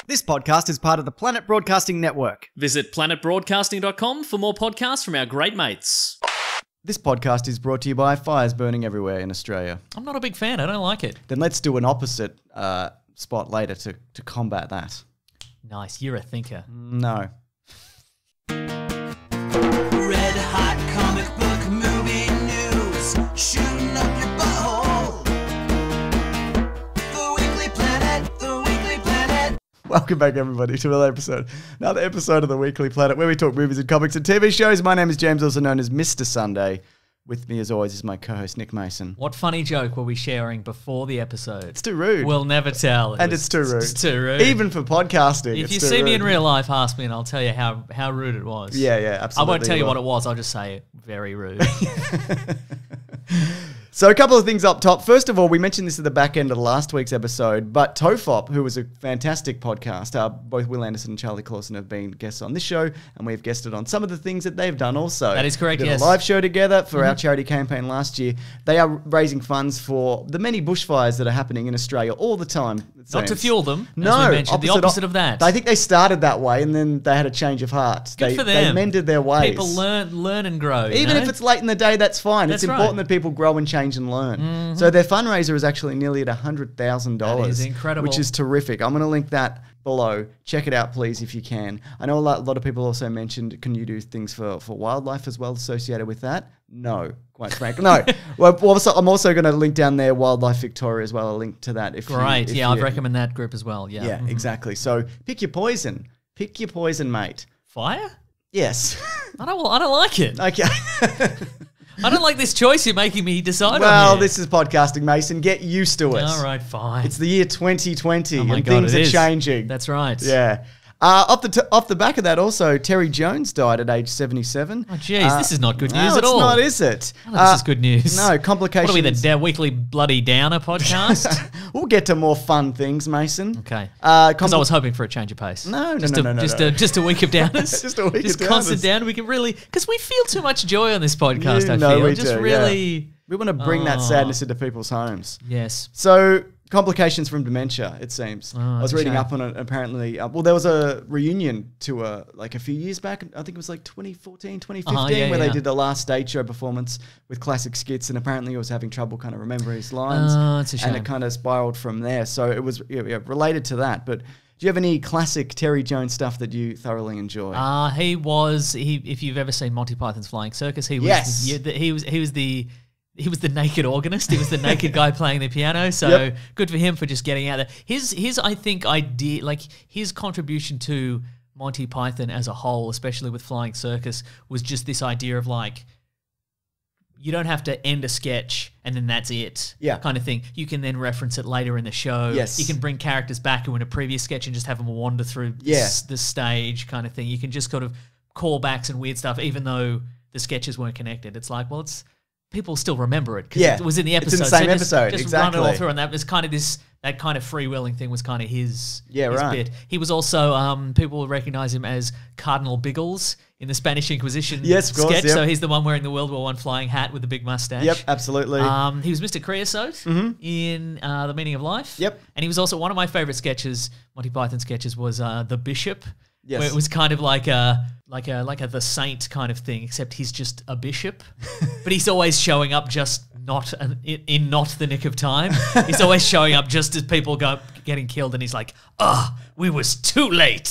This podcast is part of the Planet Broadcasting Network. Visit planetbroadcasting.com for more podcasts from our great mates. This podcast is brought to you by fires burning everywhere in Australia. I'm not a big fan. I don't like it. Then let's do an opposite spot later to combat that. Nice. You're a thinker. No. Red hot comic book movie news, shooting up your butthole. The Weekly Planet, the Weekly Planet. Welcome back, everybody, to another episode of the Weekly Planet, where we talk movies and comics and TV shows. My name is James, also known as Mr. Sunday. With me, as always, is my co-host, Nick Mason. What funny joke were we sharing before the episode? It's too rude. We'll never tell. It's too rude. It's too rude. Even for podcasting, If it's you too see me in rude. real life, ask me and I'll tell you how rude it was. Yeah, absolutely. I won't tell you what it was. I'll just say very rude. So a couple of things up top. First of all, we mentioned this at the back end of last week's episode, but Tofop, who was a fantastic podcast, both Will Anderson and Charlie Clausen have been guests on this show, and we've guested on some of the things that they've done also. That is correct, we did yes. a live show together for our charity campaign last year. They are raising funds for the many bushfires that are happening in Australia all the time. it Not to seems. fuel them, No, as we mentioned. The opposite of that. I think they started that way, and then they had a change of heart. Good they, for them. They mended their ways. People learn and grow. you Even know? if it's late in the day, that's fine. That's it's important right. that people grow and change and learn. So their fundraiser is actually nearly at $100,000. That is incredible. Which is terrific. I'm going to link that below. Check it out, please, if you can. I know a lot of people also mentioned, can you do things for wildlife as well associated with that? No, quite frankly. No. Well, also, I'm also going to link down there Wildlife Victoria as well. I'll link to that. Great. I'd recommend that group as well. Yeah. Yeah, exactly. So pick your poison. Pick your poison, mate. Fire? Yes. I don't like it. Okay. I don't like this choice you're making me decide on. Well, here. this is podcasting, Mason. Get used to it. All right, fine. It's the year 2020 Oh my and God, things it are is. changing. That's right. Yeah. Off the back of that, also, Terry Jones died at age 77. Oh, jeez, this is not good news at No, all. it's not, is it? This is good news. No, complications. What are we, the Weekly Bloody Downer podcast? We'll get to more fun things, Mason. Okay. Because I was hoping for a change of pace. No. Just a week of downers. Just a week of Just constant downers. down. We can really, because we feel too much joy on this podcast. You I know feel we just do, really. We want to bring that sadness into people's homes. Yes. So, complications from dementia, it seems. I was that's a reading shame. up on it, apparently. There was a reunion tour like a few years back. I think it was like 2014, 2015, where they did the last stage show performance with classic skits, and apparently he was having trouble kind of remembering his lines. Oh, it's a And shame. it kind of spiraled from there. So it was related to that. But do you have any classic Terry Jones stuff that you thoroughly enjoy? If you've ever seen Monty Python's Flying Circus, he was Yes. he was the naked organist. He was the naked guy playing the piano. So Yep. good for him for just getting out there. His I think idea, like his contribution to Monty Python as a whole, especially with Flying Circus, was just this idea of like, you don't have to end a sketch and then that's it. Yeah. Kind of thing. You can then reference it later in the show. Yes. You can bring characters back who in a previous sketch and just have them wander through Yeah. the stage kind of thing. You can just sort of callbacks and weird stuff, even though the sketches weren't connected. It's like, well, people still remember it because Yeah. it was in the It's episode. in the same so episode, just run it all exactly. through, and that was kind of that kind of freewheeling thing was kind of his right. bit. He was also people will recognize him as Cardinal Biggles in the Spanish Inquisition Yes, of course, sketch. yep. So he's the one wearing the World War I flying hat with the big mustache. Yep, absolutely. He was Mr. Creosote in The Meaning of Life. Yep. And he was also one of my favorite sketches, Monty Python sketches, was The Bishop. Yes. Where it was kind of like a the saint kind of thing, except he's just a bishop. But he's always showing up just in not the nick of time. He's always showing up just as people getting killed, and he's like, we was too late.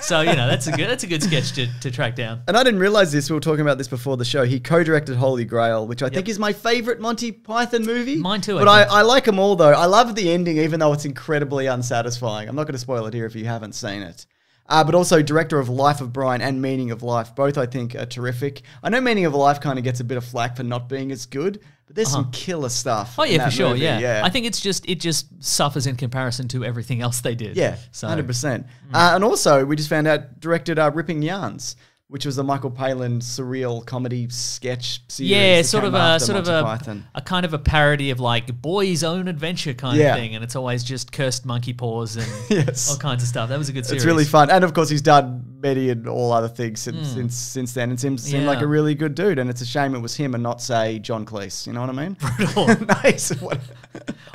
So, that's a good sketch to track down. And I didn't realize this. We were talking about this before the show. He co-directed Holy Grail, which I think is my favorite Monty Python movie. Mine too, But I think. I like them all, though. I love the ending, even though it's incredibly unsatisfying. I'm not going to spoil it here if you haven't seen it. But also director of Life of Brian and Meaning of Life. Both, I think, are terrific. I know Meaning of Life kind of gets a bit of flack for not being as good, but there's some killer stuff. Oh in yeah, that for sure. movie, Yeah. I think it just suffers in comparison to everything else they did. Yeah, so 100%. And also, we just found out, directed Ripping Yarns, which was the Michael Palin surreal comedy sketch series. yeah, that sort came of after a Monty Python. a kind of a parody of like boy's own adventure kind Yeah. of thing, and it's always just cursed monkey paws and Yes. all kinds of stuff. That was a good series. It's really fun, and of course he's done many and all other things since then. And seems like Yeah. a really good dude. And it's a shame it was him and not say John Cleese. You know what I mean? Brutal. Nice.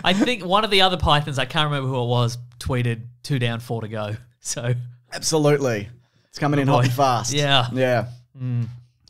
I think one of the other Pythons, I can't remember who it was, tweeted 2 down, 4 to go. So Absolutely. It's coming in hot and fast. Yeah. Yeah.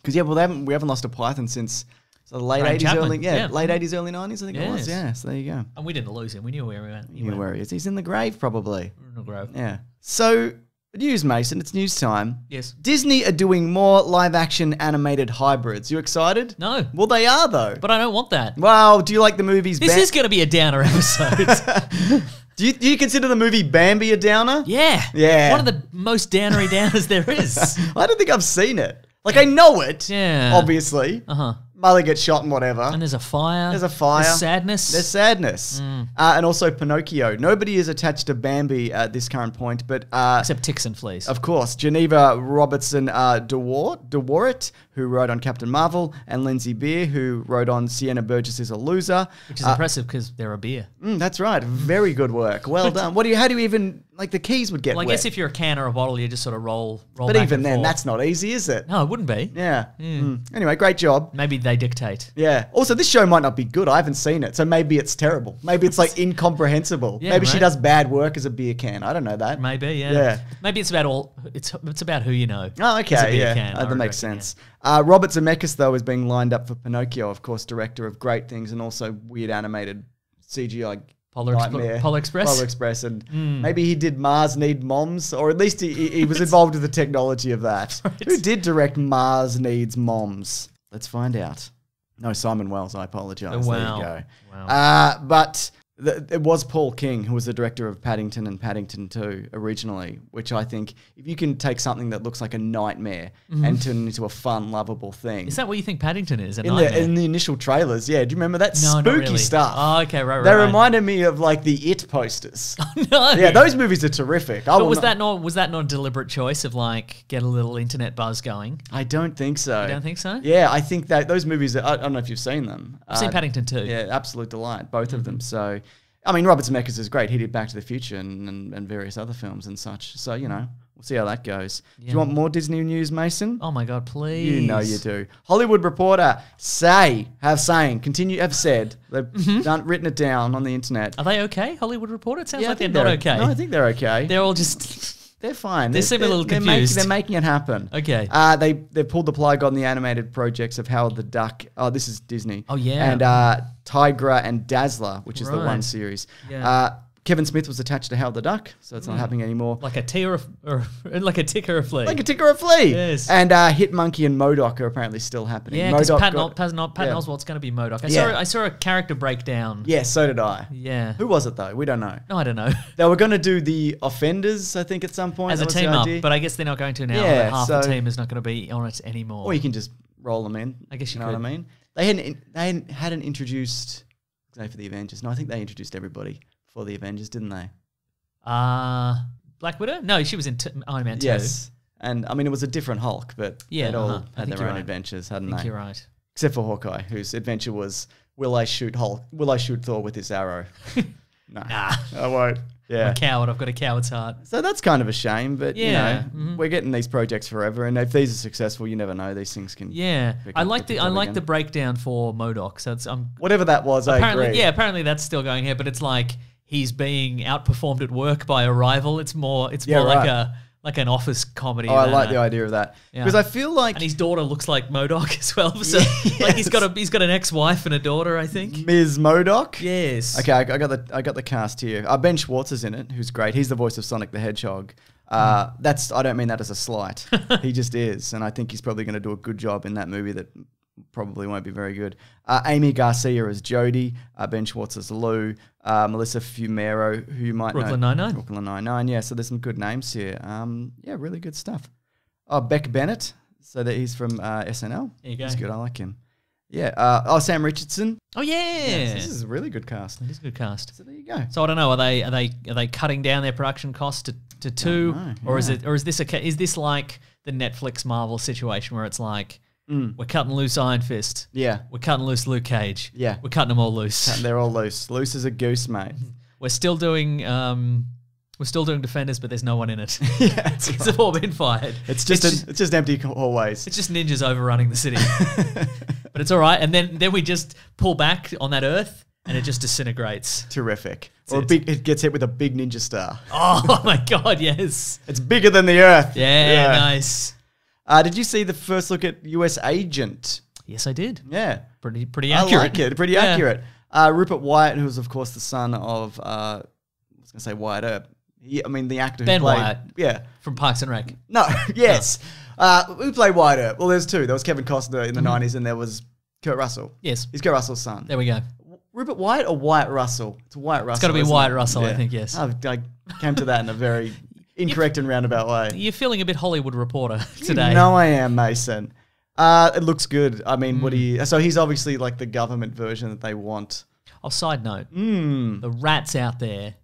Because, we haven't lost a Python since the late Graham 80s, Chapman, yeah. late 80s, early 90s, I think it was. Yes. Yeah, so there you go. and we didn't lose him. We knew where he went. You know where he is. He's in the grave, probably. No grove. Yeah. So, news, Mason. It's news time. Yes. Disney are doing more live-action animated hybrids. You excited? No. Well, they are, though. But I don't want that. Wow, do you like the movies? This is going to be a downer episode. Do you consider the movie Bambi a downer? Yeah. Yeah. One of the most downery downers there is. I don't think I've seen it. Like, I know it. Yeah. Obviously. Uh-huh. Mother gets shot and whatever. And there's a fire. There's a fire. There's sadness. There's sadness. And also Pinocchio. Nobody is attached to Bambi at this current point, but Except ticks and fleas. of course, Geneva Robertson DeWaret, who wrote on Captain Marvel, and Lindsay Beer, who wrote on Sienna Burgess is a Loser. Which is impressive because they're a beer. That's right. Very good work. Well done. How do you even, like, the keys would get Well, I wet. guess if you're a can or a bottle, you just sort of roll But back even and then, forth. that's not easy, is it? No, it wouldn't be. Yeah. Anyway, great job. Maybe they dictate. Yeah. Also, this show might not be good. I haven't seen it, so maybe it's terrible. Maybe it's like incomprehensible. Yeah, maybe she right. does bad work as a beer can. I don't know that. Maybe, yeah. Yeah. Maybe it's about it's about who you know. Oh, As a okay. beer Yeah, can, I that would makes reckon, sense. Robert Zemeckis, though, is being lined up for Pinocchio, of course, director of great things and also weird animated CGI. Polar Nightmare. Express? Polar Express, and maybe he did Mars Need Moms, or at least he was involved with the technology of that. Right. Who did direct Mars Needs Moms? Let's find out. No, Simon Wells. I apologize. Oh, wow. There you go. Wow. But it was Paul King who was the director of Paddington and Paddington 2 originally, which I think if you can take something that looks like a nightmare and turn it into a fun, lovable thing. Is that what you think Paddington is? A in nightmare? the initial trailers, yeah. Do you remember that No, not spooky really. stuff? Oh, okay, right. They reminded me of like the It posters. No. Yeah, those movies are terrific. But was that not a deliberate choice of like get a little internet buzz going? I don't think so. You don't think so? Yeah, I think that those movies. I don't know if you've seen them. I've seen Paddington too. Yeah, absolute delight, both of them. So, I mean, Robert Zemeckis is great. He did Back to the Future and various other films and such. So, we'll see how that goes. Do you want more Disney news, Mason? Oh my god, please. You know you do. Hollywood Reporter have said they've written it down on the internet. Are they okay? Hollywood Reporter? It sounds I like they're think not okay. No, I think they're okay. They're all just They're fine. They seem a little confused. They're making it happen. Okay. They pulled the plug on the animated projects of Howard the Duck. Oh, this is Disney. Oh, yeah. And Tigra and Dazzler, which is the one Right. series. Yeah. Kevin Smith was attached to Howard the Duck, so it's not happening anymore. like a tick or like a tick or a flea. Like a tick or a flea. Yes. And Hit Monkey and MODOK are apparently still happening. yeah, because MODOK Patton got- yeah. Oswalt's going to be MODOK. Yeah. I saw a character breakdown. Yeah, so did I. Yeah. Who was it though? We don't know. No, I don't know. They were going to do the Offenders, I think, at some point. As That a was the team up, idea. but I guess they're not going to now. Yeah, Half the so- team is not going to be on it anymore. Or you can just roll them in. I guess you know could. what I mean. They hadn't introduced say for the Avengers. No, I think they introduced everybody for the Avengers, didn't they? Black Widow? No, she was in Iron Man 2. Yes. And I mean, it was a different Hulk, but Yeah, they'd all I had think their you're own right. adventures, I hadn't think they? you're right. Except for Hawkeye, whose adventure was, will I shoot Thor with this arrow? No, Nah. I won't. I'm Yeah. a coward. I've got a coward's heart. So that's kind of a shame, but Yeah, we're getting these projects forever, and if these are successful, you never know. These things can, Yeah, pick I up like the the again. breakdown for MODOK. So it's whatever that was. I apparently agree. apparently that's still going here, but it's like he's being outperformed at work by a rival. It's more Yeah, like right. like an office comedy. Oh, I than like a- the idea of that Yeah. because I feel like And his daughter looks like MODOK as well. So like he's got an ex-wife and a daughter, I think. Ms. MODOK. Yes. Okay, I got the cast here. Ben Schwartz is in it, who's great. He's the voice of Sonic the Hedgehog. I don't mean that as a slight. He just is, and I think he's probably going to do a good job in that movie that probably won't be very good. Amy Garcia as Jodie, Ben Schwartz as Lou, Melissa Fumero, who you might Brooklyn know. Nine-Nine. Brooklyn Nine-Nine, yeah. So there's some good names here. Yeah, really good stuff. Oh, Beck Bennett, so that he's from SNL. There you go. He's good. I like him. Yeah. Sam Richardson. Oh yeah. Yeah, this is a really good cast. It is a good cast. So there you go. So I don't know. Are they cutting down their production costs to two, know, or is yeah. is this like the Netflix Marvel situation where it's like we're cutting loose Iron Fist, Yeah. we're cutting loose Luke Cage, Yeah. we're cutting them all loose. They're all loose. Loose as a goose, mate. We're still doing Defenders, but there's no one in it. Yeah, Because they've all been fired. it's just empty hallways. It's just ninjas overrunning the city. But it's all right. And then we just pull back on that Earth, and it just disintegrates. Terrific. It gets hit with a big ninja star. Oh my god, yes. It's bigger than the Earth. Yeah, nice. Did you see the first look at US Agent? Yes, I did. Yeah. Pretty I accurate. like it. Pretty accurate. Rupert Wyatt, who was, of course, the son of, I was going to say Wyatt Earp. The actor who Ben played. Wyatt. Yeah. From Parks and Rec. No, yes. Who played Wyatt Earp? Well, there's two. There was Kevin Costner in the 90s, and there was Kurt Russell. Yes. He's Kurt Russell's son. There we go. Rupert Wyatt or Wyatt Russell? It's Wyatt Russell. It's got to be isn't Wyatt it? Russell, I Yeah. think, yes. I came to that in a very incorrect and roundabout way. You're feeling a bit Hollywood Reporter today. No, I am, Mason. It looks good. I mean, so he's obviously like the government version that they want. Oh, side note. The rats out there.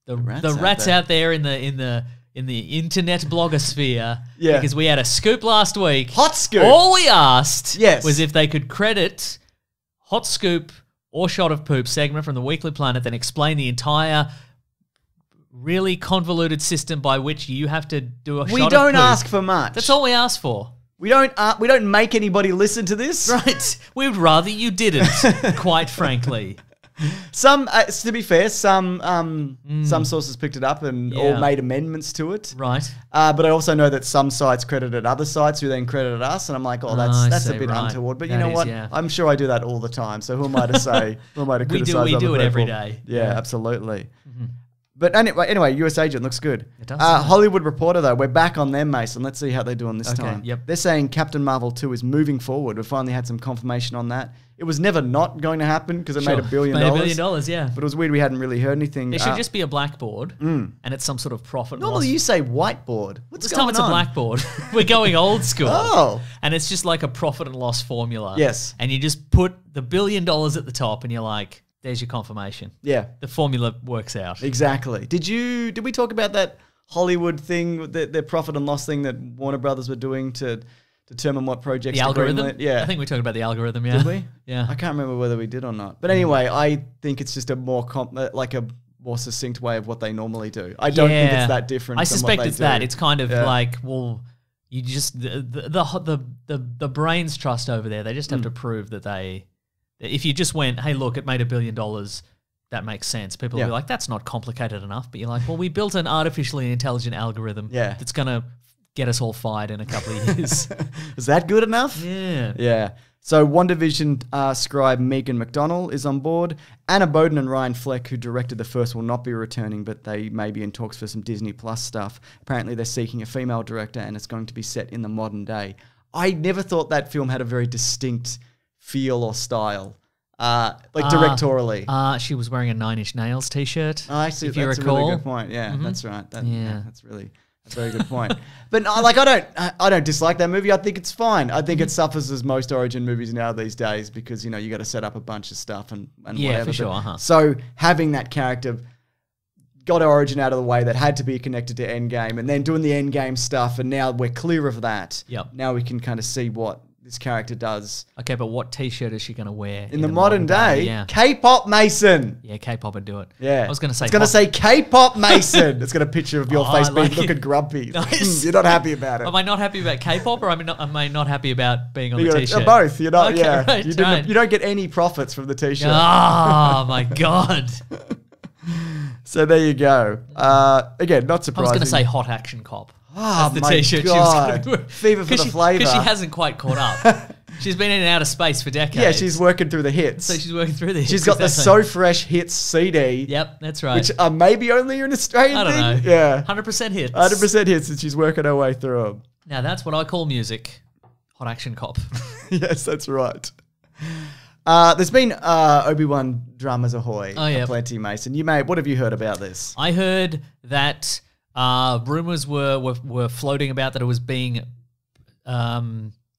The rats rats out out there in the internet blogosphere. Yeah. Because we had a scoop last week. Hot scoop. All we asked Yes. was if they could credit Hot Scoop or Shot of Poop segment from the Weekly Planet, then explain the entire really convoluted system by which you have to do a shot of We poop. don't ask for much. That's all we asked for. We don't make anybody listen to this. Right. We would rather you didn't, quite frankly. Some, to be fair, some sources picked it up and Yeah. all made amendments to it. Right. But I also know that some sites credited other sites who then credited us, and I'm like, that's I a see, bit right. untoward. But you That know is, what? yeah. I'm sure I do that all the time. So who am I to say? Who am I to We criticize? do other it every people? day. Yeah, Yeah. absolutely. But anyway, US Agent looks good. It does, Hollywood Reporter, though, we're back on them, Mason. Let's see how they're doing this Okay, time. yep. They're saying Captain Marvel 2 is moving forward. We finally had some confirmation on that. It was never not going to happen because it made $1 billion. Made $1 billion, yeah. But it was weird we hadn't really heard anything. There should just be a blackboard, and it's some sort of profit and loss. Normally you say whiteboard. What's This going time it's a on? blackboard. We're going old school. Oh. And it's just like a profit and loss formula. Yes. And you just put the $1 billion at the top and you're like, there's your confirmation. Yeah, The formula works out. exactly. Did we talk about that Hollywood thing, the profit and loss thing that Warner Brothers were doing to determine what projects The to algorithm? greenlit? Yeah. I think we talked about the algorithm, yeah. Did we? Yeah. I can't remember whether we did or not. But anyway, I think it's just a more more succinct way of what they normally do. I don't think it's that different. I from suspect what they it's that. do. It's kind of Yeah. like, well, you just the brains trust over there. They just have to prove that if you just went, hey, look, it made $1 billion, that makes sense. People will Yeah. be like, that's not complicated enough. But you're like, well, we built an artificially intelligent algorithm Yeah. that's gonna get us all fired in a couple of years. Is that good enough? Yeah. Yeah. So WandaVision scribe Megan McDonnell is on board. Anna Boden and Ryan Fleck, who directed the first, will not be returning, but they may be in talks for some Disney Plus stuff. Apparently they're seeking a female director and it's going to be set in the modern day. I never thought that film had a very distinct feel or style, directorially. She was wearing a Nine Inch Nails t-shirt. Oh, actually, if you that's recall. a really good point. Yeah, that's right. Yeah. That's a very good point. But no, I don't dislike that movie. I think it's fine. I think it suffers as most origin movies now these days because you got to set up a bunch of stuff and Yeah, whatever. for sure, But- uh-huh. So having that character got origin out of the way that had to be connected to Endgame, and then doing the Endgame stuff, and now we're clear of that. Yep. Now we can kind of see what this character does Okay, but what t-shirt is she going to wear in the modern day. Yeah. K-pop Mason. Yeah, K-pop would do it. Yeah. I was going to say It's going to say K-pop Mason. It's got a picture of your Oh, face I like looking it. grumpy. Nice. You're not happy about it. Am I not happy about K-pop, or am I not happy about being on the t-shirt? Both. You're not. Okay, yeah. right, right. You don't get any profits from the t-shirt. Oh my god! So there you go. Again, not I surprising. was going to say hot action cop. Oh That's the my t-shirt God. she was going to Fever for the flavour. because she hasn't quite caught up. She's been in and out of space for decades. Yeah, she's working through the hits. so she's working through this. She's got the So Fresh Hits CD. Yep, that's right. Which are maybe only an Australian I don't thing. know. Yeah. 100% hits. 100% hits, and she's working her way through them. Now that's what I call music. Hot action cop. Yes, that's right. There's been Obi-Wan dramas ahoy. Oh, yeah. Plenty, Mason. What have you heard about this? I heard that rumors were floating about that it was being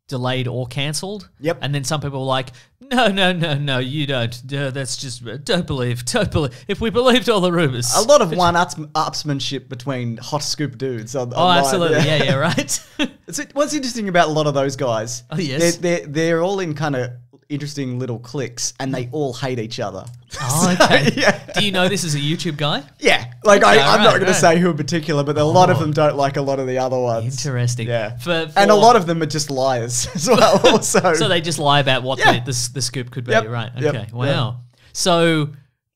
delayed or cancelled. Yep. And then some people were like, no, you don't. That's just don't believe. If we believed all the rumors, A lot of one-upsmanship between hot scoop dudes. Oh, online. absolutely. Yeah, right. What's interesting about a lot of those guys? Oh, yes. They're all in kind of interesting little cliques, and they all hate each other. Oh, So, okay. yeah. Do you know this is a YouTube guy? Yeah, like Okay, I'm not right, going to right. say who in particular, but a lot of them don't like a lot of the other ones. Interesting. Yeah, For- and a lot of them are just liars as well. Also, So they just lie about what Yeah. the scoop could be, Yep, right? yep, Okay, yep. wow. So,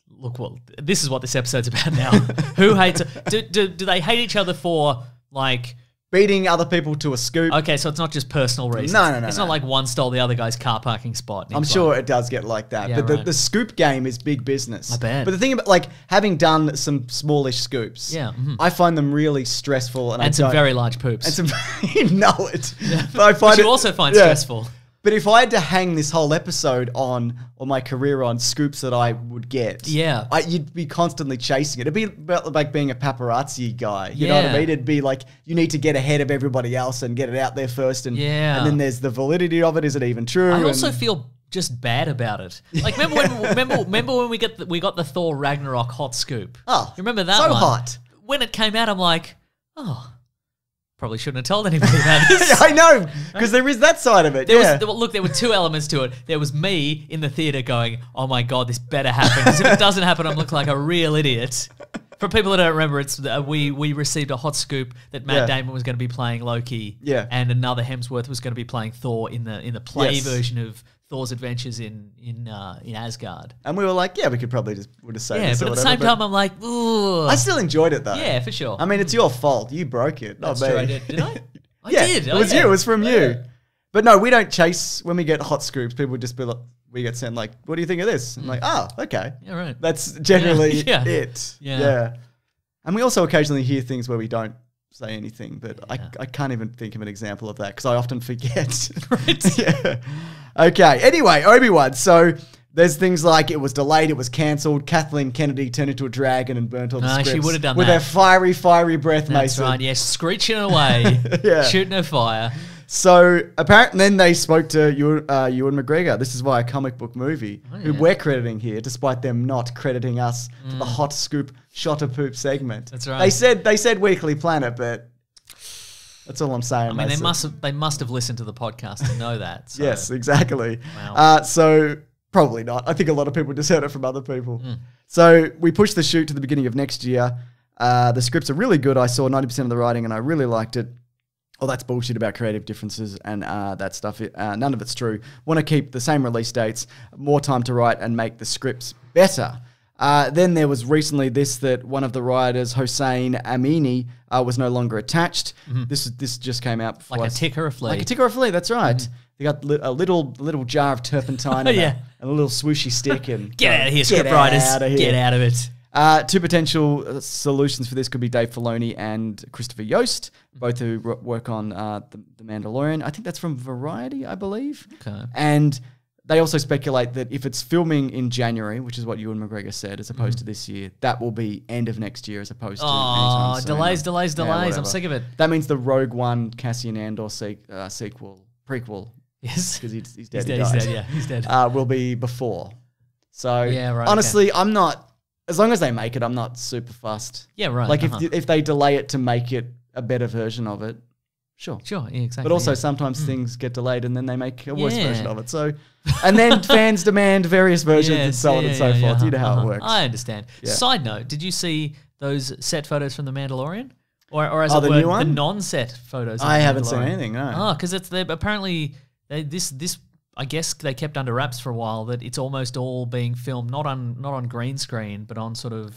look, this is what this episode's about now. Who hates? Do they hate each other for like? Beating other people to a scoop. Okay, so it's not just personal reasons. No. It's not like one stole the other guy's car parking spot. I'm sure it does get like that. Yeah, but right. the scoop game is big business. I bet. But the thing about, like, having done some smallish scoops, Yeah, I find them really stressful. And some very large poops. And some, you know it. But I find Which you also find stressful. But if I had to hang this whole episode on, or my career on scoops that I would get, Yeah. You'd be constantly chasing it. It'd be about like being a paparazzi guy. You know what I Yeah. mean? It'd be like you need to get ahead of everybody else and get it out there first. And then there's the validity of it. Is it even true? I also feel just bad about it. Like remember when we got the Thor Ragnarok hot scoop? Oh, you remember that so one? hot. When it came out, I'm like, oh, probably shouldn't have told anybody about this. I know, because there is that side of it. There were two elements to it. There was me in the theater going, "Oh my god, this better happen." Because if it doesn't happen, I'm looking like a real idiot. For people that don't remember, it's we received a hot scoop that Matt Damon was going to be playing Loki, and another Hemsworth was going to be playing Thor in the play version of Thor's adventures in Asgard. And we were like, we could probably just say yeah, this but or at the whatever, same time, I'm like, ooh. I still enjoyed it though. Yeah, for sure. I mean, it's your fault. You broke it, not That's me. true, I did. Did I? I Yeah, did. it was you. It was from you. But no, we don't chase when we get hot scoops. People would just be like, we get sent like, "What do you think of this?" I'm like, "Oh, okay." Yeah, right. That's generally Yeah. it. Yeah. And we also occasionally hear things where we don't say anything, but I can't even think of an example of that because I often forget. Right. Yeah. Okay. Anyway, Obi-Wan. So there's things like it was delayed, it was cancelled. Kathleen Kennedy turned into a dragon and burnt all the No, she scripts would have done with that. her fiery breath, That's Mason. right. Yeah, screeching away, Yeah. shooting a fire. So apparently, then they spoke to Ewan McGregor. This is why a comic book movie, who we're crediting here, despite them not crediting us to the hot scoop shot of poop segment. That's right. They said Weekly Planet, but that's all I'm saying. I mean, Mason. they must have listened to the podcast to know that. So. Yes, exactly. Wow. So probably not. I think a lot of people just heard it from other people. Hmm. So we pushed the shoot to the beginning of next year. The scripts are really good. I saw 90% of the writing and I really liked it. Oh, that's bullshit about creative differences and that stuff. None of it's true. Want to keep the same release dates, more time to write and make the scripts better. Then there was recently that one of the writers, Hossein Amini, was no longer attached. This just came out before Like a tick or a flea. Like a tick or a flea, that's right. They got a little jar of turpentine and, Yeah. and a little swooshy stick. And Get out of here, Get script writers. out of here. Get out of it. Two potential solutions for this could be Dave Filoni and Christopher Yost, both who work on the Mandalorian. I think that's from Variety, I believe. Okay. And they also speculate that if it's filming in January, which is what Ewan McGregor said, as opposed to this year, that will be end of next year as opposed to Oh, anytime soon. delays. Yeah, I'm whatever. sick of it. That means the Rogue One Cassian Andor prequel, Yes. because he's dead. He's he dead. He's died, dead. Yeah, he's dead. will be before. So Yeah, right, honestly, I'm not. As long as they make it, I'm not super fussed. Yeah, right. Like uh-huh. if they delay it to make it a better version of it, sure. Sure, yeah, exactly. But also yeah. sometimes things get delayed and then they make a worse Yeah. version of it. So, and then fans demand various versions and Yes, so on yeah, and so yeah, forth. yeah, You know how uh-huh. it works. I understand. Yeah. Side note, did you see those set photos from The Mandalorian? Or as Oh, it the were, new one? the non-set photos of I The haven't seen Mandalorian? anything, no. Oh, because apparently this I guess they kept under wraps for a while that it's almost all being filmed not on green screen but on sort of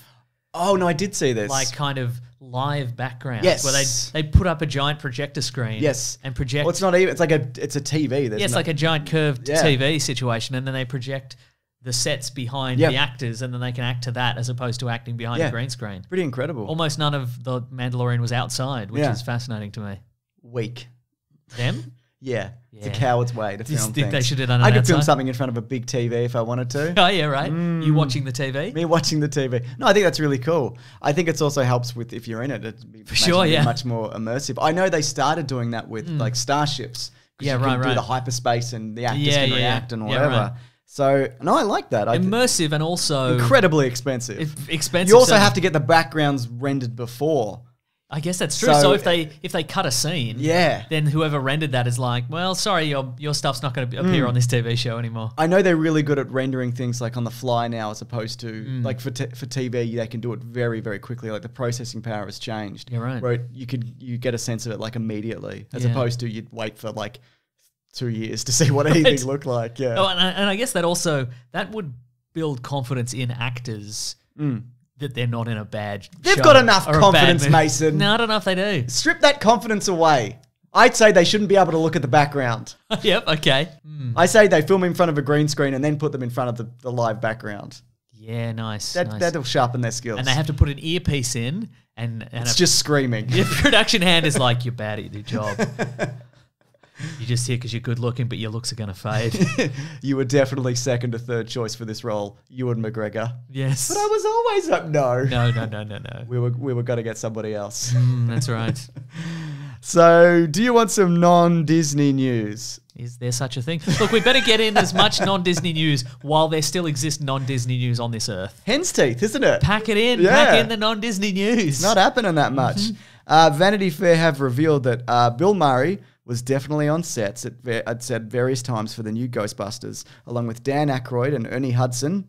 Oh, no, I did see this. like kind of live backgrounds. Yes. Where they put up a giant projector screen. Yes. And project. Well, it's not even, it's a TV. There's Yeah, it's no- like a giant curved Yeah. TV situation, and then they project the sets behind Yep. the actors, and then they can act to that as opposed to acting behind Yeah. a green screen. pretty incredible. Almost none of the Mandalorian was outside, which Yeah. is fascinating to me. Weak. Them? Yeah. It's a Yeah. coward's way to Do you film think they things. should have done it I could film outside? something in front of a big TV if I wanted to. Oh, yeah, right. You watching the TV? Me watching the TV. No, I think that's really cool. I think it's also helps with if you're in it. It'd be sure, be yeah. much more immersive. I know they started doing that with like starships. 'Cause Yeah, you right, can do right. the hyperspace and the actors Yeah, can yeah, react and yeah, whatever. right. So no, I like that. Immersive and also Incredibly expensive. expensive. You also so- have to get the backgrounds rendered before. I guess that's true. So- So if they cut a scene, Yeah. then whoever rendered that is like, well, sorry, your stuff's not going to appear on this TV show anymore. I know they're really good at rendering things like on the fly now, as opposed to like for TV, they can do it very, very quickly. Like the processing power has changed. Yeah, right. Where you get a sense of it like immediately, as Yeah. opposed to you'd wait for like 2 years to see what anything looked like. Yeah, Oh, and I guess that would build confidence in actors that they're not in a bad They've show got enough or a bad confidence, movie. Mason. No, I don't know if they do. Strip that confidence away. I'd say they shouldn't be able to look at the background. Yep, okay. I say they film in front of a green screen and then put them in front of the live background. Yeah, nice. That'll sharpen their skills. And they have to put an earpiece in and it's just screaming. the production hand is like, you're bad at your job. You're just here because you're good looking, but your looks are going to fade. You were definitely second or third choice for this role, Ewan McGregor. Yes. But I was always up. No. No. We were going to get somebody else. That's right. So, do you want some non-Disney news? Is there such a thing? Look, we better get in as much non-Disney news while there still exists non-Disney news on this earth. Hen's teeth, isn't it? Pack it in. Yeah. Pack in the non-Disney news. Not happening that much. Vanity Fair have revealed that Bill Murray was definitely on sets at various times for the new Ghostbusters, along with Dan Aykroyd and Ernie Hudson,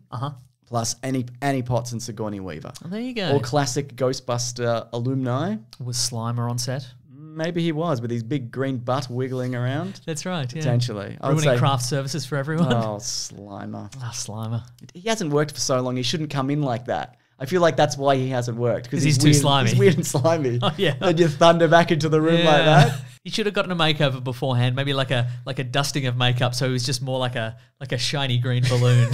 plus Annie Potts and Sigourney Weaver. Oh, there you go. All classic Ghostbuster alumni. Was Slimer on set? Maybe he was, with his big green butt wiggling around. That's right, yeah. Potentially. I would Ruining say, craft services for everyone. oh, Slimer. Slimer. He hasn't worked for so long. He shouldn't come in like that. I feel like that's why he hasn't worked. Because he's too weird, slimy. He's weird and slimy. Oh, yeah. And you thunder back into the room like that. He should have gotten a makeover beforehand, maybe like a dusting of makeup, so he was just more like a shiny green balloon.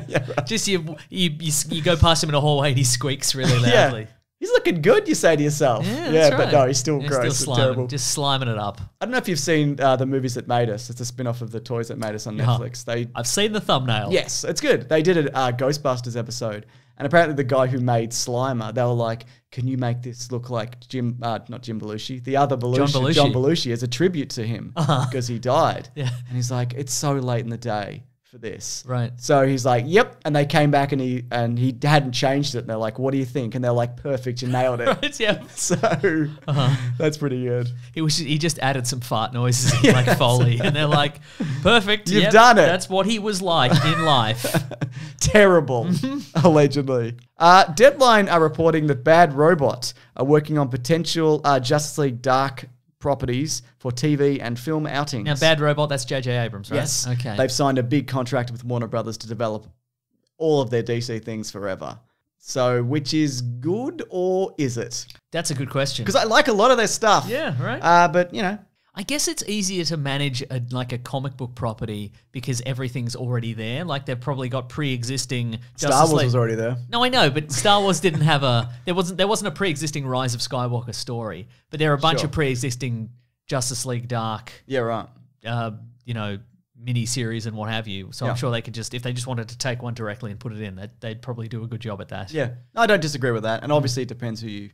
Yeah, right. Just you go past him in a hallway and he squeaks really loudly. Yeah. He's looking good, you say to yourself. Yeah, that's right. But no, he's still He's gross still and sliming, terrible. just sliming it up. I don't know if you've seen the movies that made us. It's a spin-off of the Toys That Made Us on Netflix. I've seen the thumbnail. Yes, it's good. They did a Ghostbusters episode, and apparently the guy who made Slimer, they were like, "Can you make this look like not Jim Belushi, the other Belushi, John Belushi, as a tribute to him because he died?" Yeah. And he's like, "It's so late in the day for this." Right. So he's like, "Yep." And they came back and he hadn't changed it. And they're like, "What do you think?" And they're like, "Perfect, you nailed it." Right, yeah. So that's pretty good. He just added some fart noises like Foley, and they're like, "Perfect, You've done it." That's what he was like in life." Terrible, allegedly. Deadline are reporting that Bad Robot are working on potential Justice League Dark properties for TV and film outings. Now, Bad Robot, that's J.J. Abrams, right? Yes. Okay. They've signed a big contract with Warner Brothers to develop all of their DC things forever. So, which is good or is it? That's a good question. Because I like a lot of their stuff. Yeah, right. But, you know. I guess it's easier to manage a comic book property because everything's already there. Like they've probably got pre-existing Star Wars was already there. No, I know, but Star Wars didn't have there wasn't a pre-existing Rise of Skywalker story, but there are a bunch of pre-existing Justice League Dark, Yeah, right. mini-series and what have you. So I'm sure they could just, if they just wanted to take one directly and put it in, they'd probably do a good job at that. Yeah. I don't disagree with that. And obviously it depends who you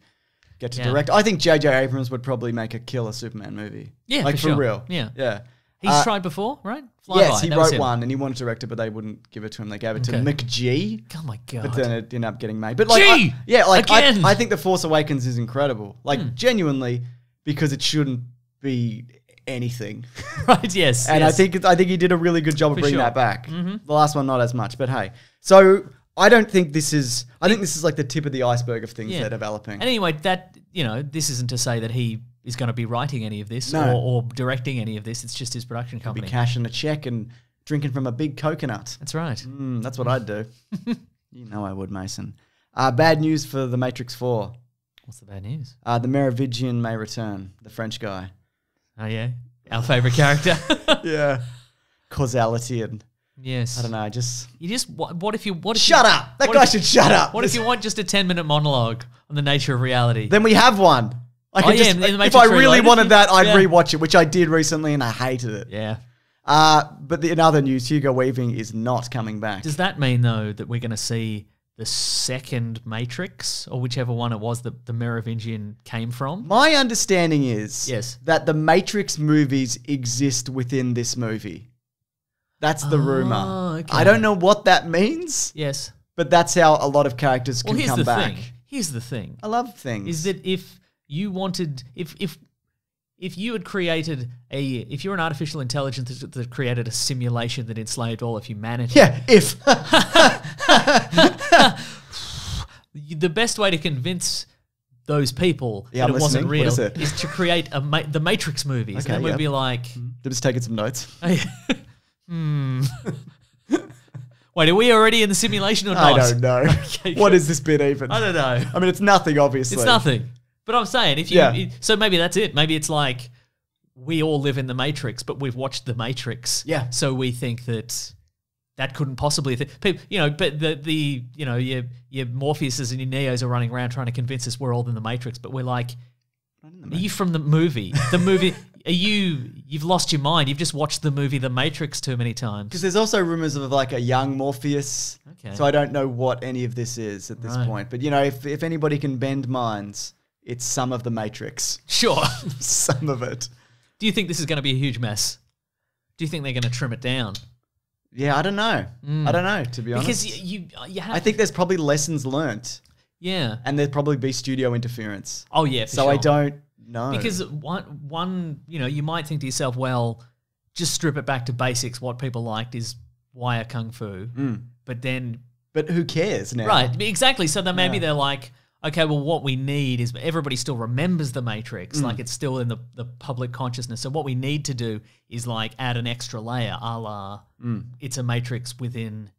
get to direct. I think J.J. Abrams would probably make a killer Superman movie. Yeah, like for sure. real. Yeah. Yeah. He's tried before, right? Yes, he That was wrote him. one and he wanted to direct it, but they wouldn't give it to him. They gave it to Okay. McG. Oh my God. But then it ended up getting made. But like, Gee! Again! I think The Force Awakens is incredible. Like genuinely, because it shouldn't be anything. Right, yes. And yes. I think he did a really good job of bringing sure. that back. The last one, not as much, but hey. So I think this is like the tip of the iceberg of things Yeah. they're developing. And anyway, this isn't to say that he is going to be writing any of this No. or directing any of this. It's just his production Be company. cashing a check and drinking from a big coconut. That's right. That's what I'd do. You know I would, Mason. Bad news for The Matrix 4. What's the bad news? The Merovingian may return, the French guy. Oh, yeah? Our favourite character. Yeah. Causality and, Yes. I don't know, just... You just, what if you... Shut up! That guy should shut up! What if you want just a 10-minute monologue on the nature of reality? Then we have one. I could yeah, just, in The if Matrix I really Reloaded, wanted that, I'd yeah. rewatch it, which I did recently and I hated it. Yeah. But in other news, Hugo Weaving is not coming back. Does that mean, though, that we're going to see the second Matrix, or whichever one it was that the Merovingian came from? My understanding is Yes. that the Matrix movies exist within this movie. That's the rumor. okay. I don't know what that means, Yes. but that's how a lot of characters Well, can here's come the back. thing. Here's the thing. I love things. Is that if you wanted, if you had created if you're an artificial intelligence that created a simulation that enslaved all of humanity, Yeah, if. the best way to convince those people Yeah, that I'm it wasn't listening. What real is it? to create the Matrix movies. Okay, and it would yep. be like, I'm just taking some notes. Wait, are we already in the simulation or not? I don't know. Okay, What good. is this bit even? I don't know. I mean, it's nothing, obviously. It's nothing. But I'm saying, if you, Yeah. so maybe that's it. Maybe it's like we all live in the Matrix, but we've watched the Matrix. Yeah. So we think that couldn't possibly, people, but the your Morpheuses and your Neos are running around trying to convince us we're all in the Matrix, but we're like, are you from the movie? The movie, you've lost your mind. You've just watched the movie The Matrix too many times. Because there's also rumors of like a young Morpheus. Okay. So I don't know what any of this is at this Right. point. But, if anybody can bend minds, it's some of the Matrix. Sure. Some of it. Do you think this is going to be a huge mess? Do you think they're going to trim it down? Yeah, I don't know. I don't know, to be honest. Because you have. I think there's probably lessons learnt. Yeah. And there'd probably be studio interference. Oh yeah. For So sure. I don't know. Because one, you might think to yourself, well, just strip it back to basics. What people liked is wire kung fu, but then But who cares now? right, exactly. So then maybe Yeah. they're like, okay, well, what we need is everybody still remembers the Matrix, like it's still in the public consciousness. So what we need to do is like add an extra layer, a la it's a Matrix within.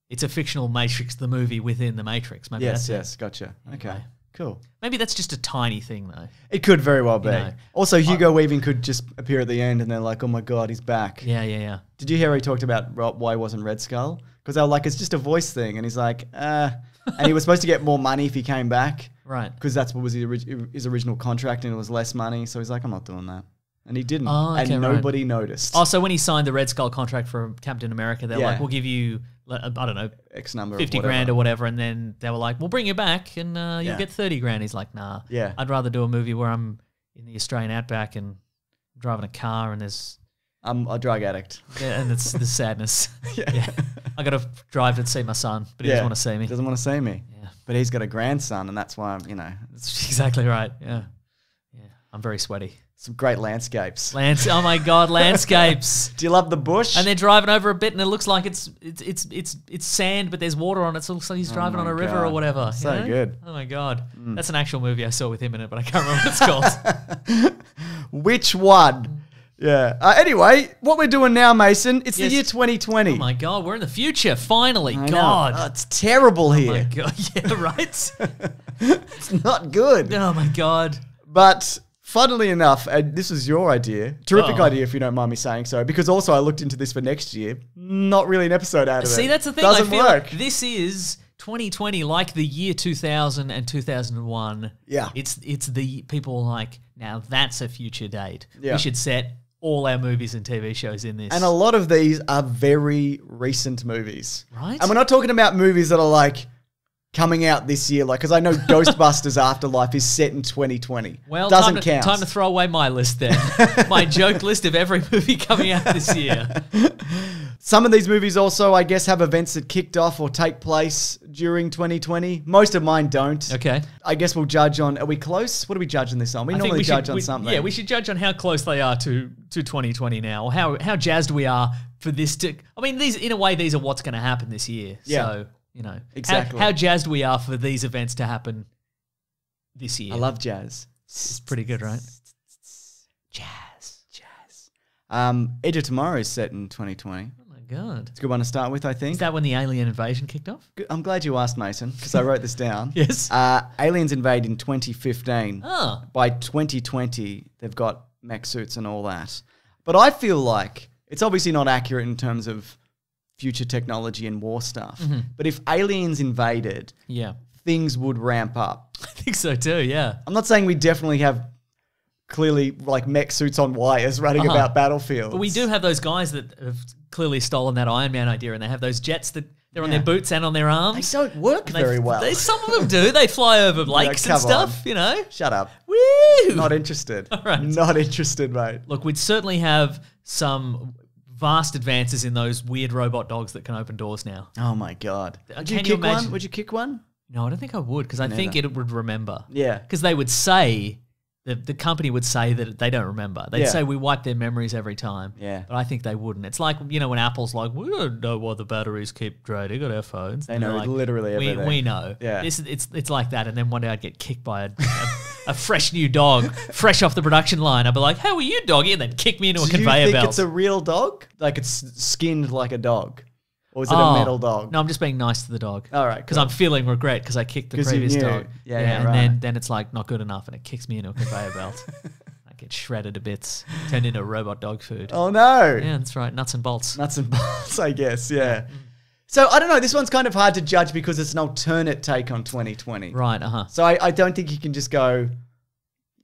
It's a fictional Matrix, the movie within the Matrix. Maybe Yes, that's it. yes, gotcha. Okay, cool. Maybe that's just a tiny thing, though. It could very well be. know. Also, Hugo Weaving could just appear at the end and they're like, oh my God, he's back. Yeah. Did you hear he talked about why he wasn't Red Skull? Because they were like, it's just a voice thing. And he's like, and he was supposed to get more money if he came back. Right. Because that's what was his original contract and it was less money. So he's like, I'm not doing that. And he didn't. Oh, okay, and right. nobody noticed. Oh, so when he signed the Red Skull contract for Captain America, they're Yeah. like, we'll give you, I don't know, X number 50 of grand whatever. or whatever. And then they were like, we'll bring you back and you'll Yeah. get 30 grand. He's like, nah. Yeah. I'd rather do a movie where I'm in the Australian outback and driving a car and there's, I'm a drug addict. and it's the sadness. Yeah. I got to drive to see my son, but he doesn't want to see me. Doesn't want to see me. Yeah. But he's got a grandson and that's why I'm, That's exactly right. Yeah. I'm very sweaty. some great landscapes. Oh my God, landscapes. Do you love the bush? And they're driving over a bit, and it looks like it's sand, but there's water on it, so it looks like he's driving on my a river God. or whatever. So you know? good. Oh my God, that's an actual movie I saw with him in it, but I can't remember what it's called. Which one? Yeah. Anyway, what we're doing now, Mason, it's Yes. the year 2020. Oh my God, we're in the future finally. I know. God, Oh, it's terrible oh here. my God, yeah, right. It's not good. Oh my God. But funnily enough, and this was your idea, terrific Oh. idea if you don't mind me saying so, because also I looked into this for next year. Not really an episode out of it. See, that's the thing. Doesn't I feel work. like this is 2020, like the year 2000 and 2001. Yeah. It's the people like, now that's a future date. Yeah. We should set all our movies and TV shows in this. And a lot of these are very recent movies. Right. And we're not talking about movies that are like coming out this year, like, because I know Ghostbusters Afterlife is set in 2020. Well, doesn't time to, count. time to throw away my list then. My joke list of every movie coming out this year. Some of these movies also, I guess, have events that kicked off or take place during 2020. Most of mine don't. Okay. I guess we'll judge on, are we close? What are we judging this on? We normally judge on something. Yeah, we should judge on how close they are to 2020 now, or how jazzed we are for this to. I mean, these in a way, these are what's going to happen this year. Yeah. So Exactly. how jazzed we are for these events to happen this year. I love jazz. It's pretty good, right? Edge of Tomorrow is set in 2020. Oh my God. It's a good one to start with, I think. Is that when the alien invasion kicked off? I'm glad you asked, Mason, because I wrote this down. Yes. Aliens invade in 2015. Oh. By 2020, they've got mech suits and all that. But I feel like it's obviously not accurate in terms of future technology and war stuff. Mm-hmm. But if aliens invaded, Yeah. things would ramp up. I think so too, yeah. I'm not saying we definitely have clearly like mech suits on wires running about battlefields. But we do have those guys that have clearly stolen that Iron Man idea, and they have those jets that they're on Yeah. their boots and on their They arms. don't work very well. Some of them do. They fly over lakes and come stuff, on. you know. Shut up. Woo! Not interested. right. Not interested, mate. Look, we'd certainly have some vast advances in those weird robot dogs that can open doors now. Oh my God. Would you Can you kick one? imagine- Would you kick one? No, I don't think I would, because I think Never. it would remember. Yeah. Because they would say, the company would say that they don't remember. They'd Yeah. say we wipe their memories every time. Yeah. But I think they wouldn't. It's like, when Apple's like, we don't know why the batteries keep draining on our phones. They And they're know like, literally everything. We know. Yeah. It's like that. And then one day I'd get kicked by a fresh new dog, fresh off the production line. I'd be like, how are you, doggy? And they'd kick me into a Do you conveyor think belt. it's a real dog? Like it's skinned like a dog? Or was it a metal dog? No, I'm just being nice to the dog. All right, Because cool. I'm feeling regret because I kicked the 'Cause you previous knew. dog. Yeah, and right. then it's like not good enough and it kicks me into a conveyor belt. I get shredded to bits, turned into robot dog food. Oh no. Yeah, that's right. Nuts and bolts. Nuts and bolts, I guess, yeah. So I don't know, this one's kind of hard to judge because it's an alternate take on 2020. Right, So I don't think you can just go,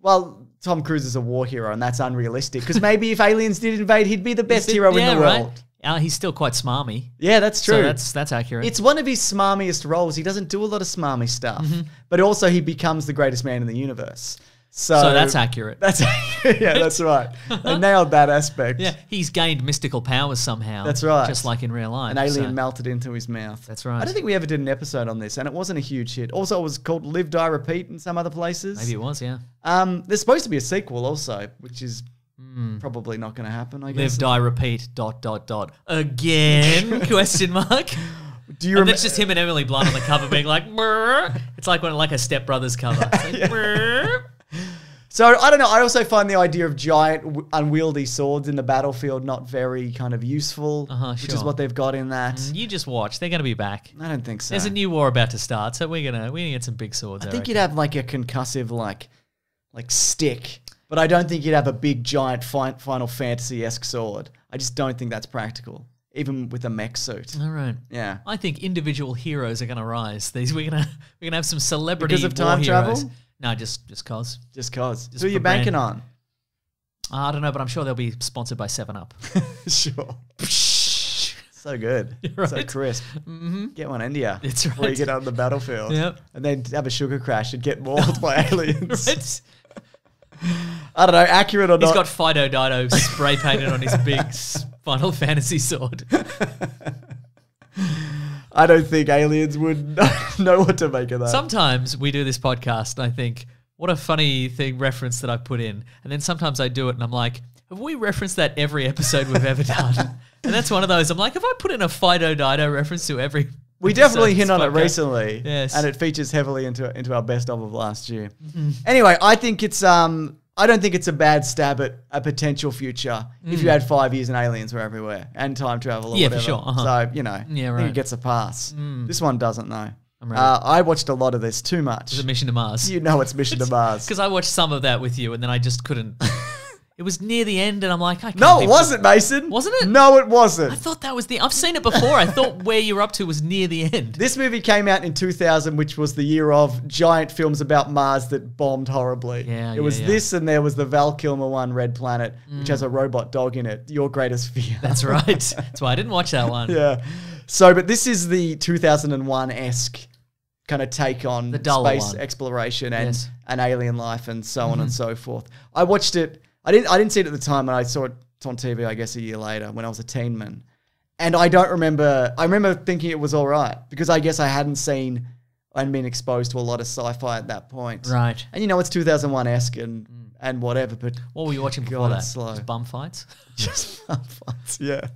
well, Tom Cruise is a war hero and that's unrealistic. Because maybe if aliens did invade, he'd be the best hero in the world. He's still quite smarmy. Yeah, that's true. So that's accurate. It's one of his smarmiest roles. He doesn't do a lot of smarmy stuff. But also he becomes the greatest man in the universe. So that's accurate. That's yeah, that's right. They nailed that aspect. Yeah, he's gained mystical powers somehow. That's right. Just like in real life. An alien so- melted into his mouth. That's right. I don't think we ever did an episode on this, and it wasn't a huge hit. Also, it was called Live, Die, Repeat in some other places. Maybe it was, yeah. There's supposed to be a sequel also, which is probably not going to happen, I guess. Live, die, repeat, ... Again? Question mark. Do you And remember? that's just him and Emily Blunt on the cover being like, "Brr." It's like a Step Brothers cover. It's like, "Brr." So, I don't know. I also find the idea of giant, unwieldy swords in the battlefield not very kind of useful, which is sure. what they've got in that. You just watch. They're going to be back. I don't think so. There's a new war about to start, so we're gonna get some big swords. I think you'd have like a concussive like stick, but I don't think you'd have a big giant Final Fantasy-esque sword. I just don't think that's practical, even with a mech suit. All right. Yeah. I think individual heroes are going to rise. We're gonna have some celebrity Because of war time heroes. travel? No, just cause. Just cause. Just Who are you for brand. banking on? I don't know, but I'm sure they'll be sponsored by 7-Up. Sure. So good. Right? So crisp. Get one into you. That's Before you right. get out on the battlefield. Yep. And then have a sugar crash and get mauled by aliens. Right? I don't know, accurate or He's not. got Fido Dido spray painted on his big Final Fantasy sword. I don't think aliens would know what to make of that. Sometimes we do this podcast and I think, what a funny reference that I've put in. And then sometimes I do it and I'm like, have we referenced that every episode we've ever done? And that's one of those. I'm like, have I put in a Fido Dido reference to every We episode definitely of hit this on it podcast? recently. Yes. And it features heavily into our best of last year. Anyway, I think it's I don't think it's a bad stab at a potential future if you had 5 years and aliens were everywhere and time travel or Yeah, for whatever. sure, So, you know, Yeah, I think right. it gets a pass. This one doesn't though. I'm ready. I watched a lot of this too much. It's a mission to Mars. You know it's Mission to Mars. Because I watched some of that with you and then I just couldn't. It was near the end and I'm like, I can't No, be- it wasn't, Mason. Wasn't it? No, it wasn't. I thought that was I've seen it before. I thought where you're up to was near the end. This movie came out in 2000, which was the year of giant films about Mars that bombed horribly. Yeah, it was yeah. this, and there was the Val Kilmer one, Red Planet, which has a robot dog in it. Your greatest fear. That's right. That's why I didn't watch that one. Yeah. So, but this is the 2001-esque kind of take on The duller space one. exploration and, Yes. and alien life and so on and so forth. I watched it. I didn't see it at the time, and I saw it on TV, I guess, a year later when I was a teen man. And I don't remember. I remember thinking it was all right because I guess I hadn't seen and been exposed to a lot of sci-fi at that point. Right. And you know, it's 2001-esque and whatever, but What were you watching before God, that? it's slow. Just bum fights? just fun fights, yeah.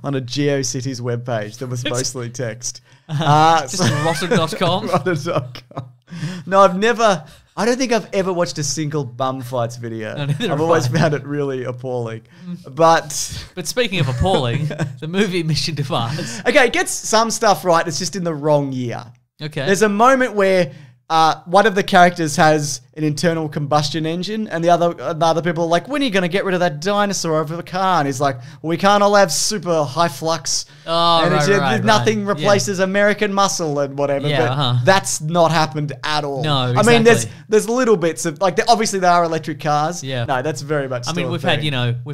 On a GeoCities webpage that was mostly text. Just rotten.com? Rotten.com. No, I don't think I've ever watched a single bum fights video. No, neither I've have always I. found it really appalling. But, But speaking of appalling, the movie Mission to Mars. okay, it gets some stuff right. It's just in the wrong year. Okay. There's a moment where one of the characters has an internal combustion engine, and the other people are like, "When are you going to get rid of that dinosaur over the car?" And he's like, well, "We can't all have super high flux energy. Nothing replaces American muscle and whatever." Yeah, but that's not happened at all. No, I mean, exactly. there's little bits of like obviously there are electric cars. Yeah. No, that's very much. I mean, still a we've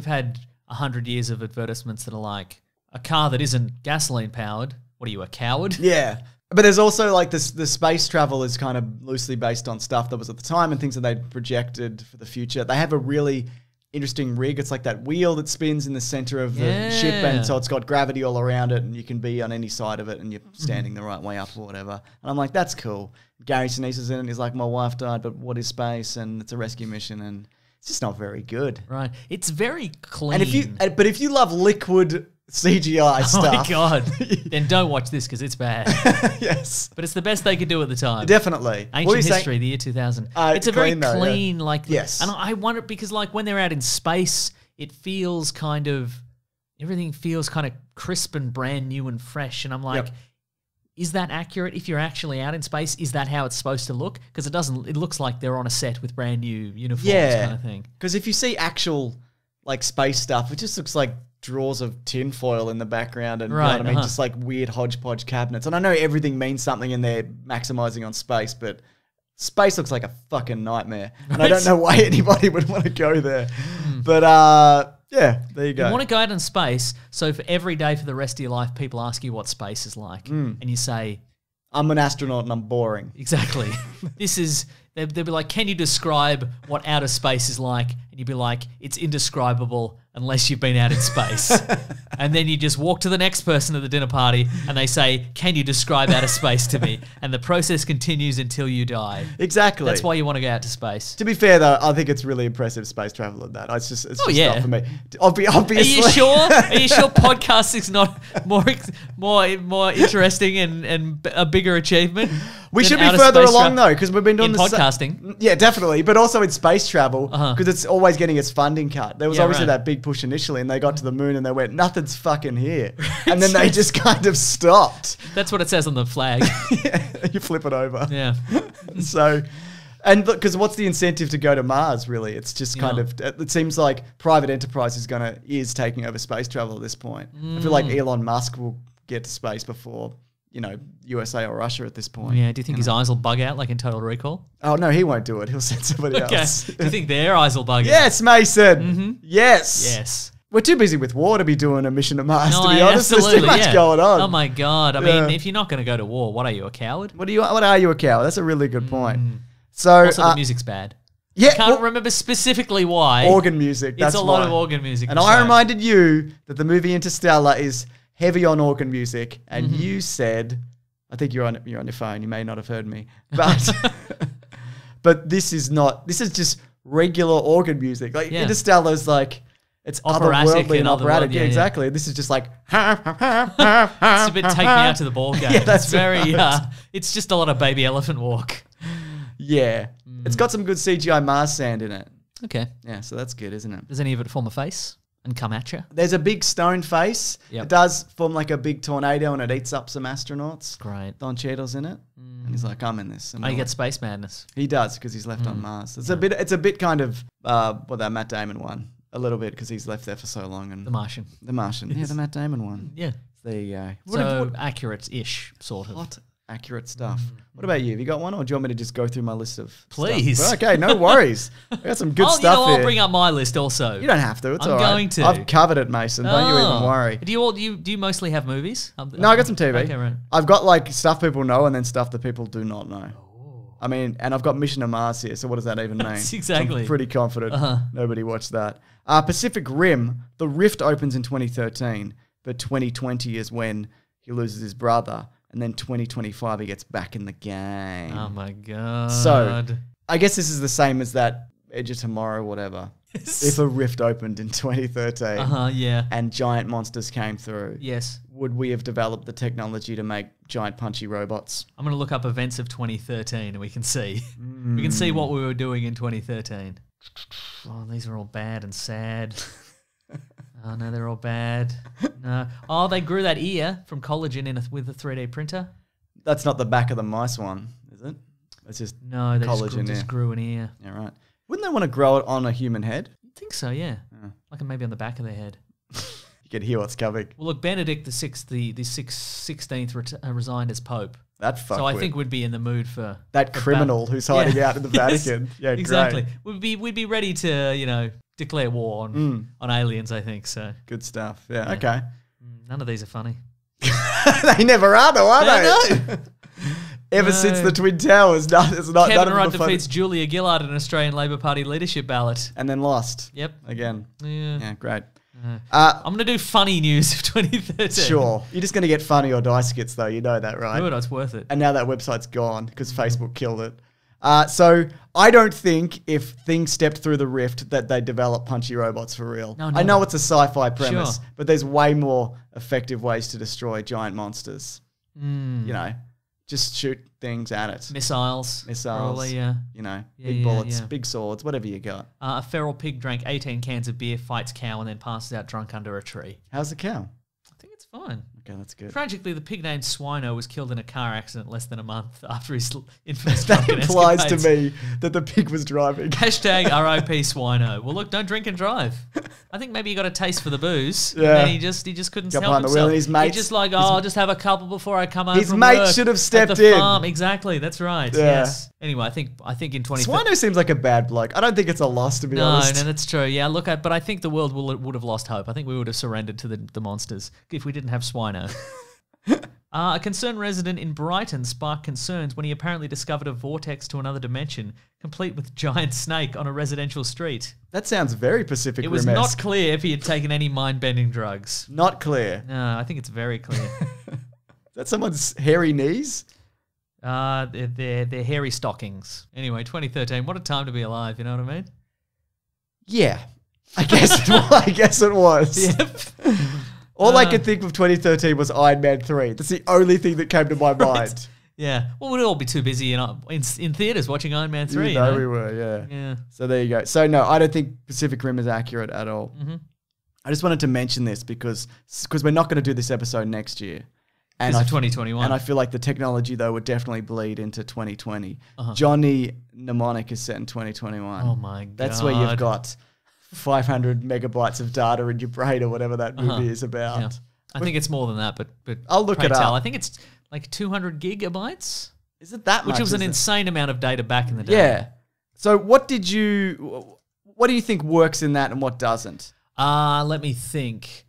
thing. had 100 years of advertisements that are like, a car that isn't gasoline powered. What are you, a coward? Yeah. But there's also like this, the space travel is kind of loosely based on stuff that was at the time and things that they'd projected for the future. They have a really interesting rig. It's like that wheel that spins in the center of the ship, and so it's got gravity all around it, and you can be on any side of it, and you're standing the right way up or whatever. And I'm like, that's cool. Gary Sinise is in it, and he's like, my wife died, but what is space? And it's a rescue mission, and it's just not very good. Right. It's very clean. And if you love liquid CGI oh stuff, my God. Then don't watch this because it's bad. yes, But it's the best they could do at the time. definitely. What were Ancient you saying? history, the year 2000. It's a clean very though, yeah. clean, like, Yes. and I wonder because, like, when they're out in space, it feels kind of everything feels kind of crisp and brand new and fresh. And I'm like, Yep. is that accurate? If you're actually out in space, is that how it's supposed to look? Because it doesn't. It looks like they're on a set with brand new uniforms, kind of thing. Because if you see actual like space stuff, it just looks like drawers of tinfoil in the background and you know Right, what I mean, just like weird hodgepodge cabinets. And I know everything means something and they're maximizing on space, but space looks like a fucking nightmare. And I don't know why anybody would want to go there. But yeah, there you go. You want to go out in space, so for every day for the rest of your life, people ask you what space is like, and you say, I'm an astronaut and I'm boring. exactly. This is. They'll be like, can you describe what outer space is like? And you'd be like, it's indescribable unless you've been out in space. And then you just walk to the next person at the dinner party and they say, can you describe outer space to me? And the process continues until you die. Exactly. That's why you want to go out to space. To be fair, though, I think it's really impressive space travel in that. It's just yeah. not for me. Obviously. Are you sure? Are you sure podcasting's not more interesting and a bigger achievement? We than should be outer further space along, though, because we've been doing in the podcasting. Yeah, definitely. But also in space travel, Uh-huh. because it's always getting its funding cut. There was Yeah, obviously right. that big push initially, and they got to the moon and they went, nothing's fucking here. And then they just kind of stopped. That's what it says on the flag. You flip it over. Yeah. So, and look, because what's the incentive to go to Mars, really? It's just kind of, it seems like private enterprise is taking over space travel at this point. I feel like Elon Musk will get to space before, you know, USA or Russia at this point. Yeah, do you think his eyes will bug out like in Total Recall? Oh, no, he won't do it. He'll send somebody Okay. else. Do you think their eyes will bug out? Yes, Mason. Yes. Yes. We're too busy with war to be doing a mission to Mars, No, to be honest. There's too absolutely, much yeah. going on. Oh my God. I Yeah. mean, if you're not going to go to war, what are you, a coward? What are you, a coward? That's a really good point. So, Also, the music's bad. yeah, Can't well, remember specifically why. organ music. That's It's a lot why. of organ music. And in the I show. reminded you that the movie Interstellar is heavy on organ music, and you said, I think you're on your phone. You may not have heard me, but but this is not. This is just regular organ music. Like Yeah. Interstellar's like it's Operatic otherworldly and and operatic. otherworldly, Yeah, yeah. exactly. This is just like It's a bit take me out to the ball game. Yeah, that's it's very. It's just a lot of baby elephant walk. yeah. It's got some good CGI Mars sand in it. Okay. Yeah, so that's good, isn't it? Does any of it form a face and come at you? There's a big stone face. Yep. It does form like a big tornado, and it eats up some astronauts. Great. Don Cheadle's in it, and he's like, "I'm in this." And Oh, you we're get like, space madness. he does because he's left on Mars. It's a bit kind of that Matt Damon one a little bit because he's left there for so long. And The Martian. The Martian, yeah, the Matt Damon one. Yeah. There you go. So accurate-ish, sort of. What accurate stuff. What about you? Have you got one, or do you want me to just go through my list of? Please. Stuff? Okay, no worries. I got some good Oh, stuff I'll here. bring up my list also. You don't have to. It's I'm all right. going to. I've covered it, Mason. Don't you even worry. Do you mostly have movies? No, I got some TV. Okay, right. I've got like stuff people know and then stuff that people do not know. I mean, and I've got Mission to Mars here, so what does that even mean? That's exactly. I'm pretty confident Uh-huh. nobody watched that. Pacific Rim, the Rift opens in 2013, but 2020 is when he loses his brother, and then 2025 he gets back in the game. Oh my God. So, I guess this is the same as that Edge of Tomorrow, whatever. If a Rift opened in 2013 yeah. and giant monsters came through, Yes. would we have developed the technology to make giant punchy robots? I'm going to look up events of 2013 and we can see. We can see what we were doing in 2013. Oh, these are all bad and sad. Oh, no, they're all bad. No. Oh, they grew that ear from collagen with a 3D printer. That's not the back of the mice one, is it? It's just No, they collagen. just grew an ear. Yeah, right. Wouldn't they want to grow it on a human head? I think so, yeah. Like maybe on the back of their head. You could hear what's coming. Well, look, Benedict the 16th resigned as Pope. That fuckwit. So I think we'd be in the mood for that criminal who's hiding Yeah. out in the Yes, Vatican. Yeah, exactly. Great. We'd be ready to declare war on aliens. I think so. Good stuff. Yeah. Okay. None of these are funny. They never are, though, are No, they? Ever since the Twin Towers, it's not. none Kevin of Rudd them are funny. defeats Julia Gillard in an Australian Labor Party leadership ballot. And then lost. Yep. Again. Yeah. Yeah. Great. I'm gonna do funny news of 2013. Sure. You're just going to get funny or die skits, though. You know that, right? Good, it's worth it. And now that website's gone because Facebook killed it. So I don't think if things stepped through the rift that they develop punchy robots for real. No, I know it's a sci-fi premise, Sure. but there's way more effective ways to destroy giant monsters. You know, just shoot things at it. Missiles. Probably, yeah. You know, Yeah, big yeah, bullets, yeah. big swords, whatever you got. A feral pig drank 18 cans of beer, fights cow, and then passes out drunk under a tree. How's the cow? I think it's fine. Okay, that's good. Tragically, the pig named Swino was killed in a car accident less than a month after his infamous That drunken implies to escapades. me that the pig was driving. Hashtag RIP Swino. Well, look, don't drink and drive. I think maybe he got a taste for the booze. Yeah. And then he just couldn't Got help behind the himself. wheel and his mates- He just like, I'll just have a couple before I come home His from mate work should have at stepped the in. farm. Exactly, that's right. Yeah. Yes. Anyway, I think in 20... Swino seems like a bad bloke. I don't think it's a loss, to be honest. No, that's true. Yeah, look, but I think the world would have lost hope. I think we would have surrendered to the monsters if we didn't have Swino. A concerned resident in Brighton sparked concerns when he apparently discovered a vortex to another dimension, complete with giant snake on a residential street. That sounds very Pacific It was Rim-esque. not clear if he had taken any mind-bending drugs. Not clear. No, I think it's very clear. Is that someone's hairy knees? They're hairy stockings. Anyway, 2013. What a time to be alive. You know what I mean? Yeah. I guess it was. Yep. All I could think of 2013 was Iron Man 3. That's the only thing that came to my mind. Yeah. Well, we'd all be too busy in theaters watching Iron Man 3. You know we were, yeah. Yeah. So there you go. So no, I don't think Pacific Rim is accurate at all. Mm-hmm. I just wanted to mention this because we're not going to do this episode next year. Because of 2021. And I feel like the technology, though, would definitely bleed into 2020. Johnny Mnemonic is set in 2021. Oh, my God. That's where you've got 500 megabytes of data in your brain or whatever that movie is about. Yeah. I think it's more than that, but I'll look pray it tell. up. I think it's like 200 gigabytes, Is it that much? which was an is it? insane amount of data back in the day. Yeah. So what do you think works in that and what doesn't? Let me think.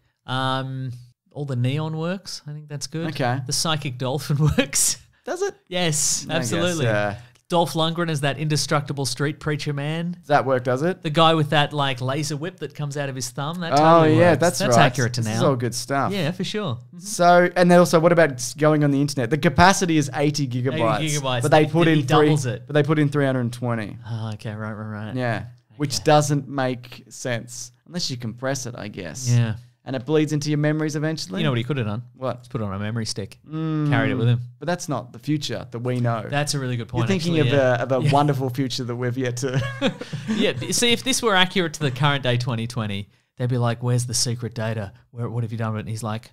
All the neon works. I think that's good. Okay. The psychic dolphin works. Does it? Yes, I guess, absolutely. yeah. Dolph Lundgren is that indestructible street preacher man. Does that work, does it? The guy with that like laser whip that comes out of his thumb. That Oh, totally yeah, works. that's right. accurate to This now. is all good stuff. Yeah, for sure. So, and then also, what about going on the internet? The capacity is 80 gigabytes. 80 gigabytes. But they put He in doubles it. But they put in 320. Oh, okay, right. Yeah, which doesn't make sense unless you compress it, I guess. Yeah. And it bleeds into your memories eventually. You know what he could have done? What? Just put it on a memory stick. Carried it with him. But that's not the future that we know. That's a really good point. You're thinking actually, of a wonderful future that we've yet to. Yeah, see, if this were accurate to the current day 2020, they'd be like, where's the secret data? What have you done with it? And he's like,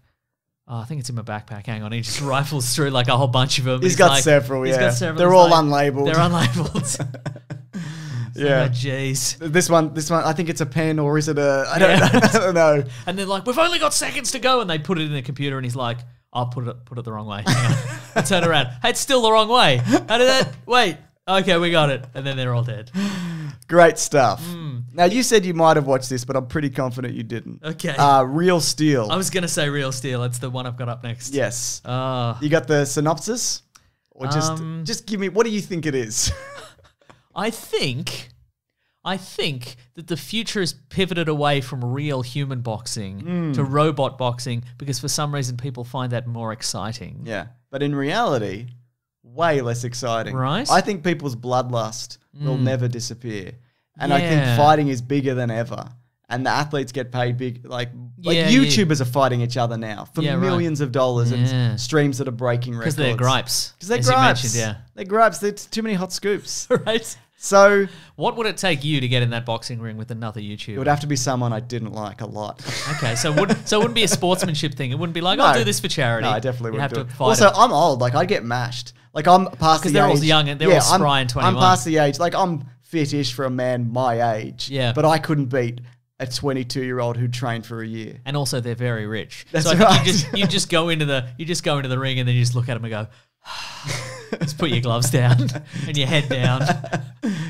oh, I think it's in my backpack. Hang on. He just rifles through like a whole bunch of them. He's got several, He's yeah. got several. They're He's all like, unlabeled. They're unlabeled. Yeah. Oh, jeez. This one, I think it's a pen or is it a? I don't know. And they're like, we've only got seconds to go. And they put it in the computer and he's like, I'll put it the wrong way. Hang on. I turn around. Hey, it's still the wrong way. How did that? Wait. Okay, we got it. And then they're all dead. Great stuff. Now, you said you might have watched this, but I'm pretty confident you didn't. Okay. Real Steel. I was going to say Real Steel. It's the one I've got up next. Yes. Oh. You got the synopsis? Or just give me, what do you think it is? I think that the future has pivoted away from real human boxing to robot boxing because for some reason people find that more exciting. Yeah. But in reality, way less exciting. Right. I think people's bloodlust will never disappear. And I think Yeah. fighting is bigger than ever. And the athletes get paid big, like Yeah, YouTubers are fighting each other now for Yeah, right. millions of dollars Yeah. and streams that are breaking records. Because they're gripes. Because they're as you gripes. mentioned, They're gripes. There's too many hot scoops. yeah. Right. So What would it take you to get in that boxing ring with another it YouTuber? would have to be someone I didn't like a lot. Okay, so it wouldn't be a sportsmanship thing. It wouldn't be like, No. I'll do this for charity. No, I definitely You'd wouldn't have do to it. fight Also, it. I'm old. Like, I'd get mashed. Like, I'm past the age. they're all young and they're all spry and 21. I'm past the age. Like, I'm fit-ish for a man my age. Yeah. But I couldn't beat a 22-year-old who trained for a year. And also they're very rich. That's so I think right. you just go into the ring and then you just look at them and go, just put your gloves down and your head down.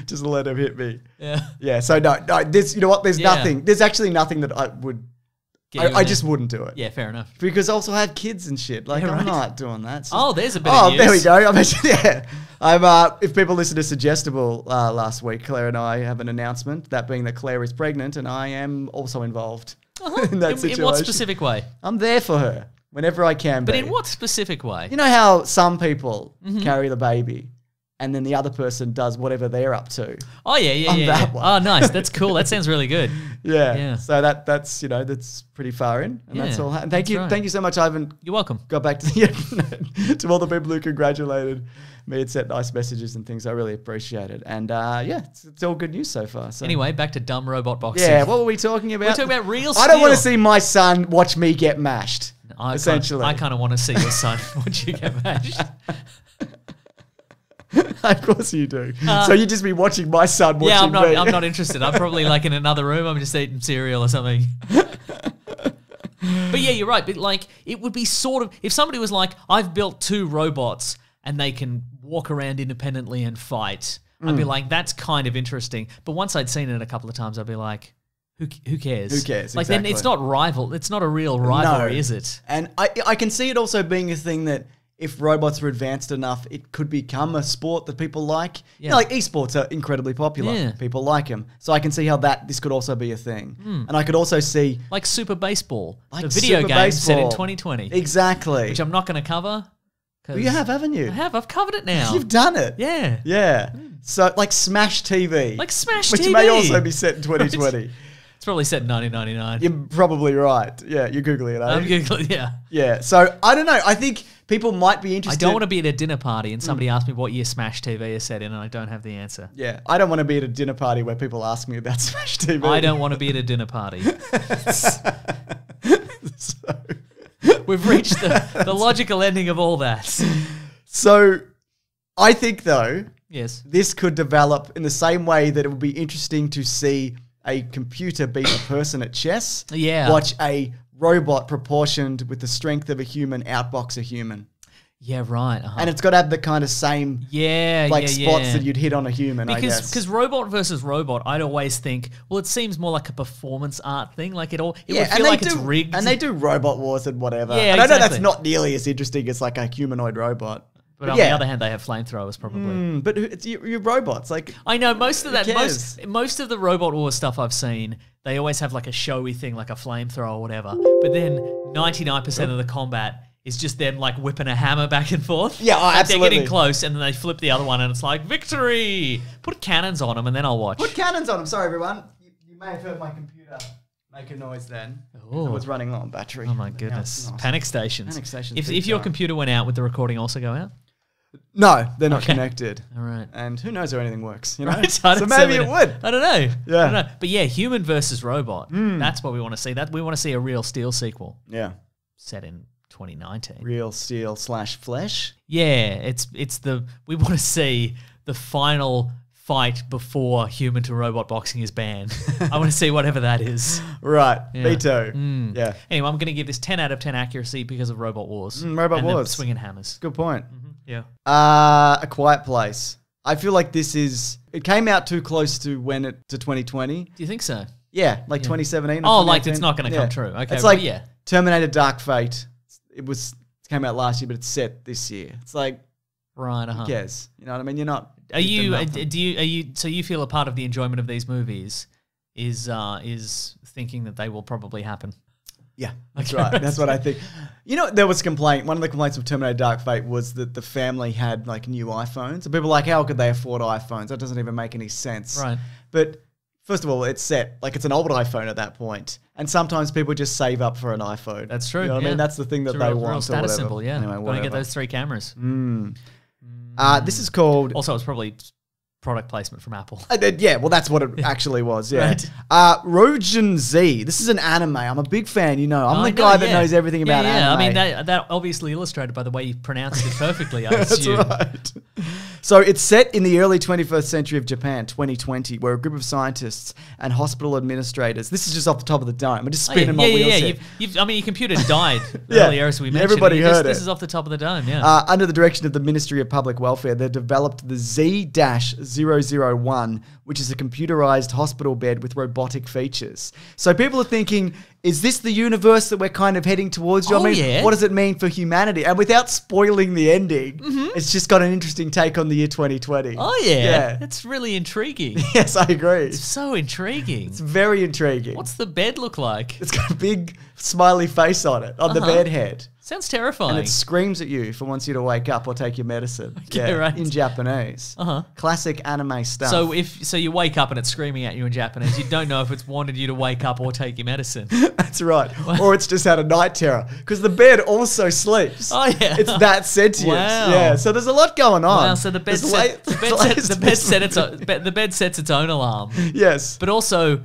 Just let him hit me. Yeah. Yeah, so no, there's, you know what? There's Yeah. nothing. There's actually nothing that I would, Get you in I there. just wouldn't do it. Yeah, fair enough. Because I also have kids and shit. Like, Yeah, I'm right. not doing that. It's Oh, there's a bit Oh, of news. there we go. I mentioned, yeah. If people listen to Suggestible last week, Claire and I have an announcement, that being that Claire is pregnant and I am also involved in that situation. In what specific way? I'm there for her whenever I can But be. in what specific way? You know how some people Mm-hmm. carry the baby and then the other person does whatever they're up to. Oh yeah. that one. Oh, nice. That's cool. That sounds really good. Yeah. Yeah. So that's that's pretty far in, and that's Yeah, all. Thank that's you, right. thank you so much. I haven't You're welcome. got back to to all the people who congratulated me and sent nice messages and things. I really appreciate it, and it's all good news so far. So Anyway, back to dumb robot boxing. yeah, what were we talking about? We're talking about real I don't want to steel. see my son watch me get mashed. Essentially, I kind of want to see your son once you get mashed. Of course you do. So you just be watching my son watching Yeah, me. I'm not interested. I'm probably like in another room. I'm just eating cereal or something. But yeah, you're right. But like, it would be sort of if somebody was like, "I've built 2 robots and they can walk around independently and fight." I'd be like, "That's kind of interesting." But once I'd seen it a couple of times, I'd be like, "Who cares? Who cares? Like then it's not rival. It's not a real rivalry, No. is it? And I can see it also being a thing that if robots were advanced enough, it could become a sport that people like. You Yeah. know, like esports are incredibly popular. Yeah. People like them. So I can see how this could also be a thing. And I could also see Like Super Baseball, like the video Super game set in Baseball. 2020, Exactly. which I'm not going to cover. 'cause You have, haven't you? I have. I've covered it now. You've done it. Yeah. Yeah. So like Smash TV. Like Smash which TV. may also be set in 2020. It's probably set in 1999. You're probably right. Yeah, you're Googling it, I'm eh? Googling, yeah. Yeah. So I don't know. I think people might be I interested. don't want to be at a dinner party and somebody asks me what year Smash TV is set in, and I don't have the answer. Yeah, I don't want to be at a dinner party where people ask me about Smash TV. I don't want to be at a dinner party. We've reached the logical ending of all that. So I think, though, Yes. this could develop in the same way that it would be interesting to see a computer beat a person at chess. Yeah. Watch a robot proportioned with the strength of a human outbox a human. Yeah, right. Uh-huh. And it's got to have the kind of same spots yeah. that you'd hit on a human, I guess. Because robot versus robot, I'd always think, well, it seems more like a performance art thing. Like it would and feel they like do, it's rigged. And they do robot wars and whatever. Yeah, and I know that's exactly. not nearly as interesting as like a humanoid robot. but on yeah. the other hand, they have flamethrowers probably. But it's your robots. Like, I know most of that. cares? Most of the robot war stuff I've seen, they always have like a showy thing, like a flamethrower or whatever. But then 99% of the combat is just them like whipping a hammer back and forth. Yeah, oh, Like, absolutely. They're getting close, and then they flip the other one, and it's like victory. Put cannons on them, and then I'll watch. put cannons on them. Sorry, everyone. You may have heard my computer make a noise then. Ooh. It was running low on battery. Oh my goodness! Panic stations. Panic stations If big your time. computer went out, would the recording also go out? No, they're not Okay. connected. All right. And who knows how anything works, you know? Right, I So don't maybe see it would. I don't know. Yeah. I don't know. But yeah, human versus robot. That's what we want to see. That we want to see a Real Steel sequel Yeah. set in 2019. Real steel / flesh. Yeah, we want to see the final fight before human to robot boxing is banned. I want to see whatever that is. Right. Yeah. Me too. Yeah. Anyway, I'm going to give this 10 out of 10 accuracy because of Robot Wars. Robot and them Wars. swinging hammers. Good point. Yeah. A Quiet Place. I feel like it came out too close to 2020. Do you think so? Yeah, like 2017. or Oh, like 2018. it's not gonna come true. Okay, It's well, like yeah. Terminator Dark Fate. It came out last year, but it's set this year. It's like, Right, who cares? You know what I mean? You're not. Are you? nothing. So you feel a part of the enjoyment of these movies is thinking that they will probably happen? Yeah, that's Okay. right. That's what I think. You know, there was a complaint. One of the complaints of Terminator Dark Fate was that the family had like new iPhones. And people were like, how could they afford iPhones? That doesn't even make any sense. Right. But first of all, it's set. Like, it's an old iPhone at that point. And sometimes people just save up for an iPhone. That's true. You know what I yeah. mean? That's the thing that It's a they real, want. real or status whatever. symbol. Yeah. Anyway, Gotta whatever. get those 3 cameras. This is called... Also, it's probably product placement from Apple. yeah, well, that's what it actually was. Yeah. Right. Rojin Z. This is an anime. I'm a big fan, you know. I'm I the know, guy that yeah. knows everything about yeah. anime. I mean, that obviously illustrated by the way you pronounced it perfectly, I That's assume. right. So it's set in the early 21st century of Japan, 2020, where a group of scientists and hospital administrators. This is just off the top of the dome. I'm just Oh, yeah, spinning my wheels here. I mean, your computer died Yeah. earlier, as we mentioned. Everybody You just- heard This it. is off the top of the dome, yeah. Under the direction of the Ministry of Public Welfare, they've developed the Z-001, which is a computerized hospital bed with robotic features. So people are thinking, is this the universe that we're kind of heading towards? You know what I mean? yeah. What does it mean for humanity? And without spoiling the ending, it's just got an interesting take on the year 2020. Oh, yeah. Yeah. That's really intriguing. Yes, I agree. So intriguing. It's very intriguing. What's the bed look like? It's got a big smiley face on it, on the bed head. Sounds terrifying. And it screams at you if it wants you to wake up or take your medicine. Okay, right. In Japanese. Uh-huh. Classic anime stuff. So you wake up and it's screaming at you in Japanese. You don't know if it's wanted you to wake up or take your medicine. That's right. Or it's just had a night terror. Because the bed also sleeps. Oh, yeah. It's that sentient. Wow. Yeah. So there's a lot going on. Wow, so the bed sets its own alarm. Yes. But also,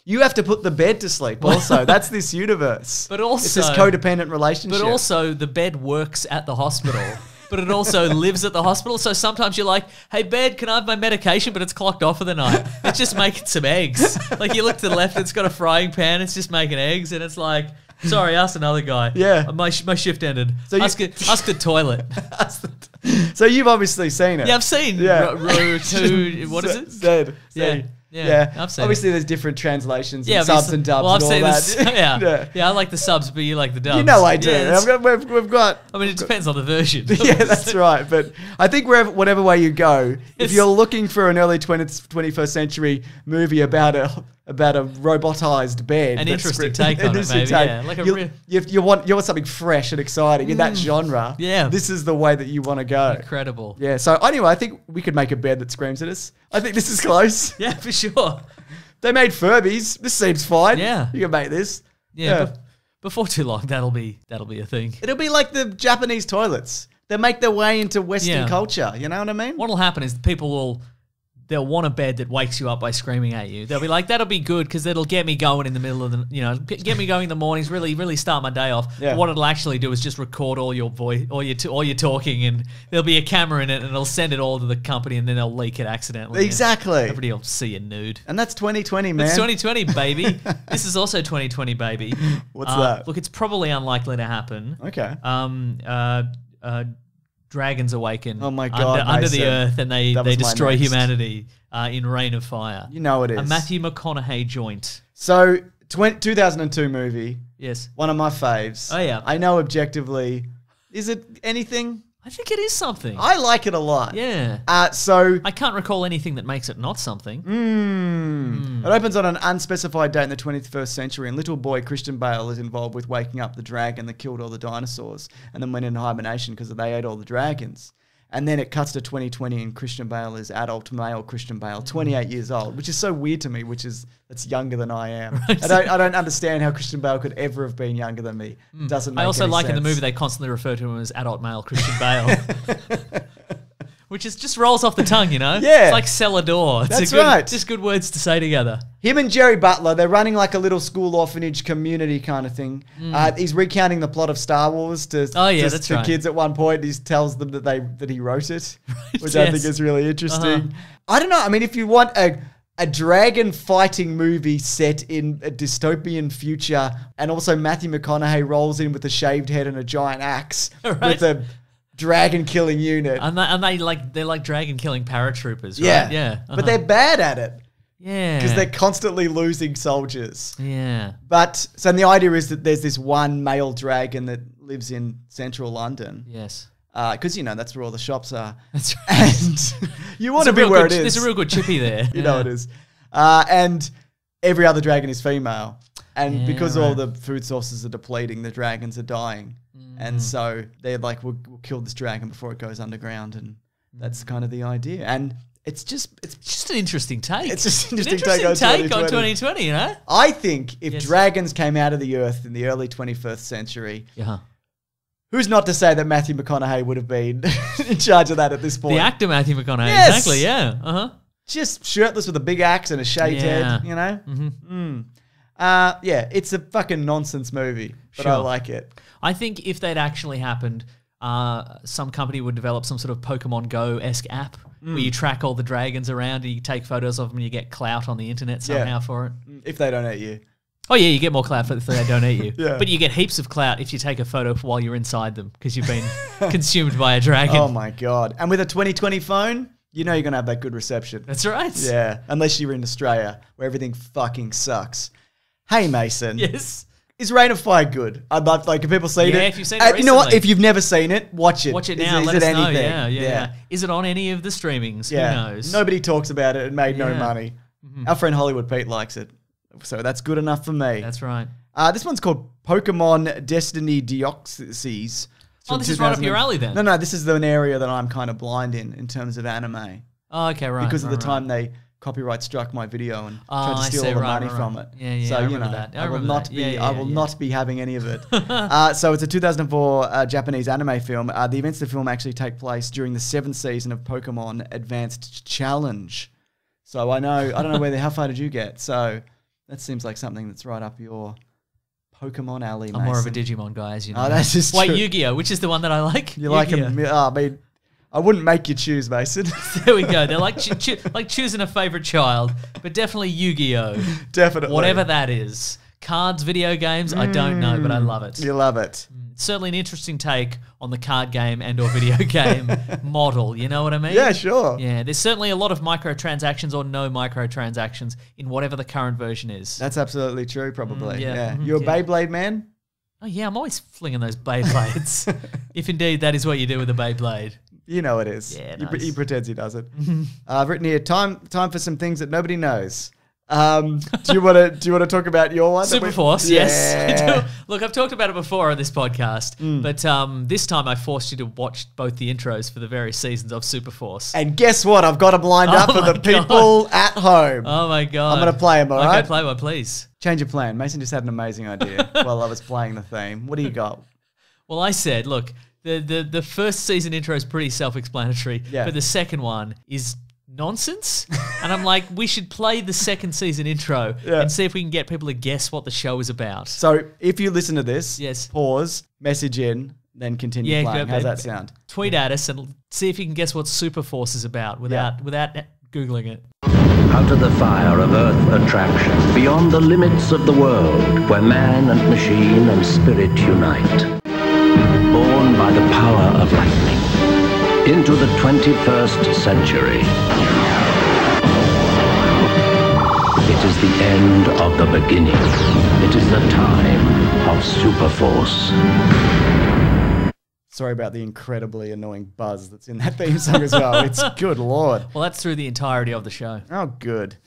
You have to put the bed to sleep also. That's this universe. But also- it's this codependent relationship. but also the bed works at the hospital. But it also lives at the hospital. So sometimes you're like, hey, bed, can I have my medication? But it's clocked off for the night. It's just making some eggs. Like you look to the left, it's got a frying pan. It's just making eggs. And it's like, sorry, ask another guy. Yeah. My shift ended. So ask the toilet. So you've obviously seen it. Yeah, I've seen Yeah. what is it? Zed. Yeah. Yeah, I've seen Obviously, there's different translations Yeah, and subs obviously. and dubs Well, I've and all seen that. this. Yeah. I like the subs, but you like the dubs. You know I do. Yeah, that's- We've got... I mean, it depends on the version. Yeah, that's right. But I think whatever way you go, if you're looking for an early 21st century movie about a robotized bed, An that's interesting great. take on it, Interesting maybe, take. yeah, like a you, you want something fresh and exciting in that genre. Yeah. This is the way that you want to go. Incredible. Yeah. So anyway, I think we could make a bed that screams at us. I think this is close. Yeah, for sure. They made Furbies. This seems fine. Yeah. You can make this. Yeah. Before too long, that'll be a thing. It'll be like the Japanese toilets. They make their way into Western Yeah. culture. You know what I mean? What'll happen is they'll want a bed that wakes you up by screaming at you. They'll be like, that'll be good because it'll get me going in the middle of the, get me going in the mornings, really, really start my day off. Yeah. But what it'll actually do is just record all your voice, all your talking, and there'll be a camera in it, and it'll send it all to the company, and then they'll leak it accidentally. Exactly. Everybody will see you nude. And that's 2020, man. It's 2020, baby. This is also 2020 baby. What's that? Look, it's probably unlikely to happen. Okay. Dragons awaken. Oh my God, under the Mason. earth, and they That was my destroy next. humanity in Rain of Fire. You know it is. A Matthew McConaughey joint. So, 2002 movie, Yes, one of my faves. Oh, yeah. I know objectively. Is it anything? I think it is something. I like it a lot. Yeah, So, I can't recall anything that makes it not something. it opens on an unspecified date in the 21st century, and little boy Christian Bale is involved with waking up the dragon that killed all the dinosaurs and then went into hibernation because they ate all the dragons. And then it cuts to 2020, and Christian Bale is adult male Christian Bale, 28 years old, which is so weird to me. That's younger than I am. I don't understand how Christian Bale could ever have been younger than me. Doesn't make I also any like in the sense. movie they constantly refer to him as adult male Christian Bale. Which is just rolls off the tongue, you know? Yeah. It's like cellar It's That's a good, right. Just good words to say together. Him and Jerry Butler, they're running like a little school orphanage community kind of thing. He's recounting the plot of Star Wars to, Oh, yeah, to, that's to right. kids at one point. He tells them that he wrote it, which I yes. think is really interesting. Uh-huh. I don't know. I mean, if you want a dragon fighting movie set in a dystopian future, and also Matthew McConaughey rolls in with a shaved head and a giant axe Right. with a dragon killing unit. And they're like dragon killing paratroopers, right? Yeah. Yeah. But they're bad at it Yeah. because they're constantly losing soldiers. Yeah. But so the idea is that there's this one male dragon that lives in central London. Yes. Because, that's where all the shops are. That's right. And you want to be where it is. There's a real good chippy there. You know it is. And every other dragon is female. And Yeah, because all right. the food sources are depleting, the dragons are dying. And so they're like, we'll kill this dragon before it goes underground. And that's kind of the idea. And it's just an interesting take. It's just an An interesting take on take on 2020. 2020, you know? I think if Yes. dragons came out of the earth in the early 21st century, Yeah. who's not to say that Matthew McConaughey would have been in charge of that at this point? The actor Matthew McConaughey. Yes. Exactly, yeah. Uh-huh. Just shirtless with a big axe and a shaved Yeah. head, you know? Yeah, it's a fucking nonsense movie, but I Sure. like it. I think if that actually happened, some company would develop some sort of Pokemon Go-esque app where you track all the dragons around and you take photos of them and you get clout on the internet somehow for it. If they don't eat you. Oh yeah, you get more clout if they don't eat you. Yeah. But you get heaps of clout if you take a photo while you're inside them because you've been consumed by a dragon. Oh my God. And with a 2020 phone, you know you're going to have that good reception. That's right. Yeah, unless you're in Australia where everything fucking sucks. Hey, Mason. Yes. Is Rain of Fire good? I'd love, like, if people seen Yeah, it. if you've seen it You know what? recently. If you've never seen it, watch it. Watch it Is now. is Let it us know. anything? Yeah. Is it on any of the streamings? Yeah. Who knows? Nobody talks about it. It made no Yeah. money. Our friend Hollywood Pete likes it. So that's good enough for me. That's right. This one's called Pokemon Destiny Deoxys. Oh, this is right up your alley then. No, this is an area that I'm kind of blind in terms of anime. Oh, okay, right. Because of right, the time they copyright struck my video and tried to I steal see, all the right, money right, from right. it. Yeah, So I you remember know, that. I will not be. Yeah, I will yeah. not be having any of it. So it's a 2004 Japanese anime film. The events of the film actually take place during the 7th season of Pokemon Advanced Challenge. So I don't know how far did you get? So that seems like something that's right up your Pokemon alley. I'm more of a Mason. Digimon guy, as you know. Oh, that's just Wait, true. Yu-Gi-Oh! Which is the one that I like? You like Yu-Gi-Oh. him? I mean, I wouldn't make you choose, Mason. There we go. They're like like choosing a favorite child, but definitely Yu-Gi-Oh! Definitely. Whatever that is. Cards, video games, I don't know, but I love it. You love it. Certainly an interesting take on the card game and or video game model, you know what I mean? Yeah, sure. Yeah, there's certainly a lot of microtransactions or no microtransactions in whatever the current version is. That's absolutely true, probably. yeah. You a Yeah. Beyblade man? Oh yeah, I'm always flinging those Beyblades. If indeed that is what you do with a Beyblade. You know it is. Yeah, He nice. pretends he does it. I've written here, time for some things that nobody knows. Do you want to talk about your one? Superforce, Yeah. yes. Look, I've talked about it before on this podcast, but this time I forced you to watch both the intros for the various seasons of Superforce. And guess what? I've got them lined Oh up for my the people at home. Oh my god! I'm gonna play 'em, all okay, right? play one, please. Change of plan. Mason just had an amazing idea while I was playing the theme. What do you got? Well, I said, look, the first season intro is pretty self-explanatory, Yeah. but the second one is nonsense. And I'm like, we should play the second season intro Yeah. and see if we can get people to guess what the show is about. So if you listen to this, Yes. pause, message in, then continue Yeah, playing. go- How's that sound? Tweet at us and see if you can guess what Superforce is about without Googling it. Out of the fire of earth attraction, beyond the limits of the world, where man and machine and spirit unite. Born by the power of lightning, into the 21st century. It is the end of the beginning. It is the time of Superforce. Sorry about the incredibly annoying buzz that's in that theme song as well. It's good lord. Well, that's through the entirety of the show. Oh, good.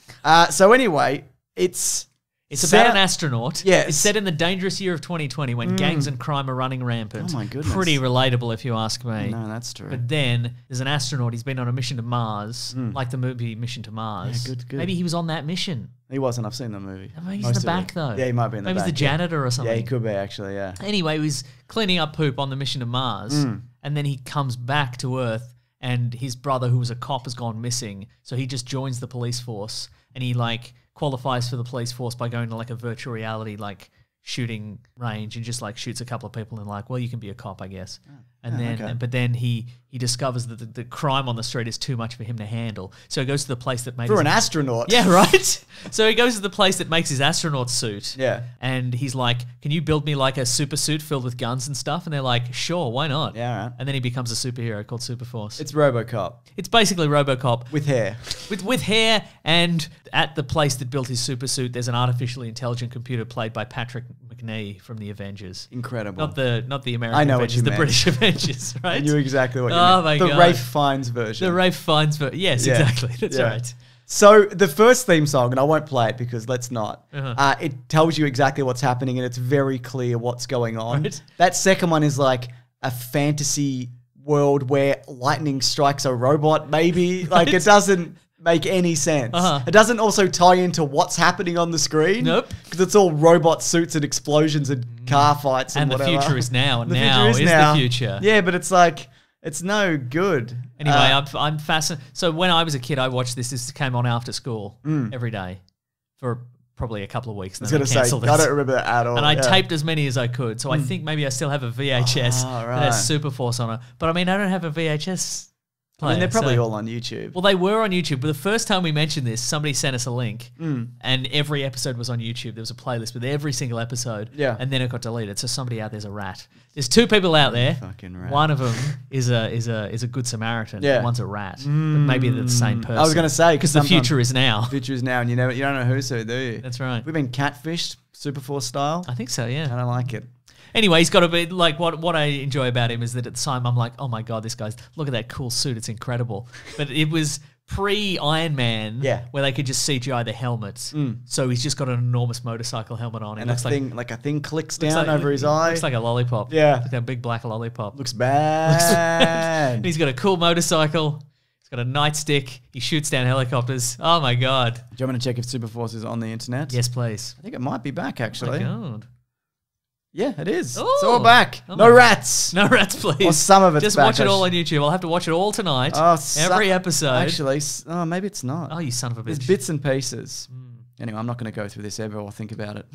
So anyway, it's About an astronaut. Yes. It's set in the dangerous year of 2020 when gangs and crime are running rampant. Oh my goodness. Pretty relatable if you ask me. No, that's true. But then there's an astronaut. He's been on a mission to Mars, like the movie Mission to Mars. Yeah, good. Maybe he was on that mission. He wasn't. I've seen the movie. Maybe he's Most in the of back it. though. Yeah, he might be in the Maybe back. he's the janitor or something. Yeah, he could be actually. Yeah. Anyway, he was cleaning up poop on the mission to Mars, and then he comes back to Earth, and his brother, who was a cop, has gone missing. So he just joins the police force, and he like qualifies for the police force by going to like a virtual reality like shooting range and just like shoots a couple of people and like, well, you can be a cop, I guess. And then, okay. but then he discovers that the crime on the street is too much for him to handle. So he goes to the place that made For his an astronaut. yeah, right? So he goes to the place that makes his astronaut suit. Yeah. And he's like, can you build me like a super suit filled with guns and stuff? And they're like, sure, why not? Yeah, all right. And then he becomes a superhero called Superforce. It's RoboCop It's basically RoboCop with hair. with hair, and at the place that built his super suit, there's an artificially intelligent computer played by Patrick McNee from the Avengers. Incredible. Not the American I know what Avengers, you the meant. British Avengers, right? I knew exactly what you Oh meant. my the God. Rafe Fiennes version. The Rafe Fiennes, yes, Yeah. exactly. That's Yeah. right. So the first theme song, and I won't play it because let's not. Uh-huh. It tells you exactly what's happening, and it's very clear what's going on. Right. That second one is like a fantasy world where lightning strikes a robot. Maybe like it doesn't make any sense. Uh-huh. It doesn't also tie into what's happening on the screen. Nope. Because it's all robot suits and explosions and car fights and, And the whatever. future is now, and The now future is now. the future. Yeah, but it's like it's no good. Anyway, I'm fascinated. So when I was a kid, I watched this. This came on after school every day for probably a couple of weeks. I was And going then to I say, cancelled I it. don't remember that at all. And I yeah. taped as many as I could. So I think maybe I still have a VHS Ah, that has right. Superforce on it. But I mean, I don't have a VHS player. I mean, they're probably so- all on YouTube. Well, they were on YouTube, but the first time we mentioned this, somebody sent us a link, Mm. and every episode was on YouTube. There was a playlist with every single episode, Yeah. and then it got deleted. So somebody out there's a rat. There's two people out there. Fucking rat. One of them is a good Samaritan. Yeah. One's a rat. But maybe they're the same person. I was going to say because the future is now. future is now, and you don't know who's who, do you? That's right. We've been catfished, Superforce style. I think so. I Yeah. don't like it. Anyway, he's got to be like what I enjoy about him is that at the time I'm like, oh my god, this guy's look at that cool suit, it's incredible. But it was pre-Iron Man, Yeah. where they could just CGI the helmets. So he's just got an enormous motorcycle helmet on. It And looks a thing clicks looks down like- over his eye. Looks like a lollipop. Yeah. Like a big black lollipop. Looks bad. And he's got a cool motorcycle. He's got a nightstick. He shoots down helicopters. Oh my god. Do you want me to check if Superforce is on the internet? Yes, please. I think it might be back, Oh actually. my god. Yeah, it is. Ooh. It's all back. Oh No my- rats. No rats, please. Or some of it's Just back, watch it all actually. on YouTube. I'll have to watch it all tonight. Oh, Every episode. Actually, maybe it's not. Oh, you son of a There's bitch. bits and pieces. Anyway, I'm not going to go through this ever or think about it.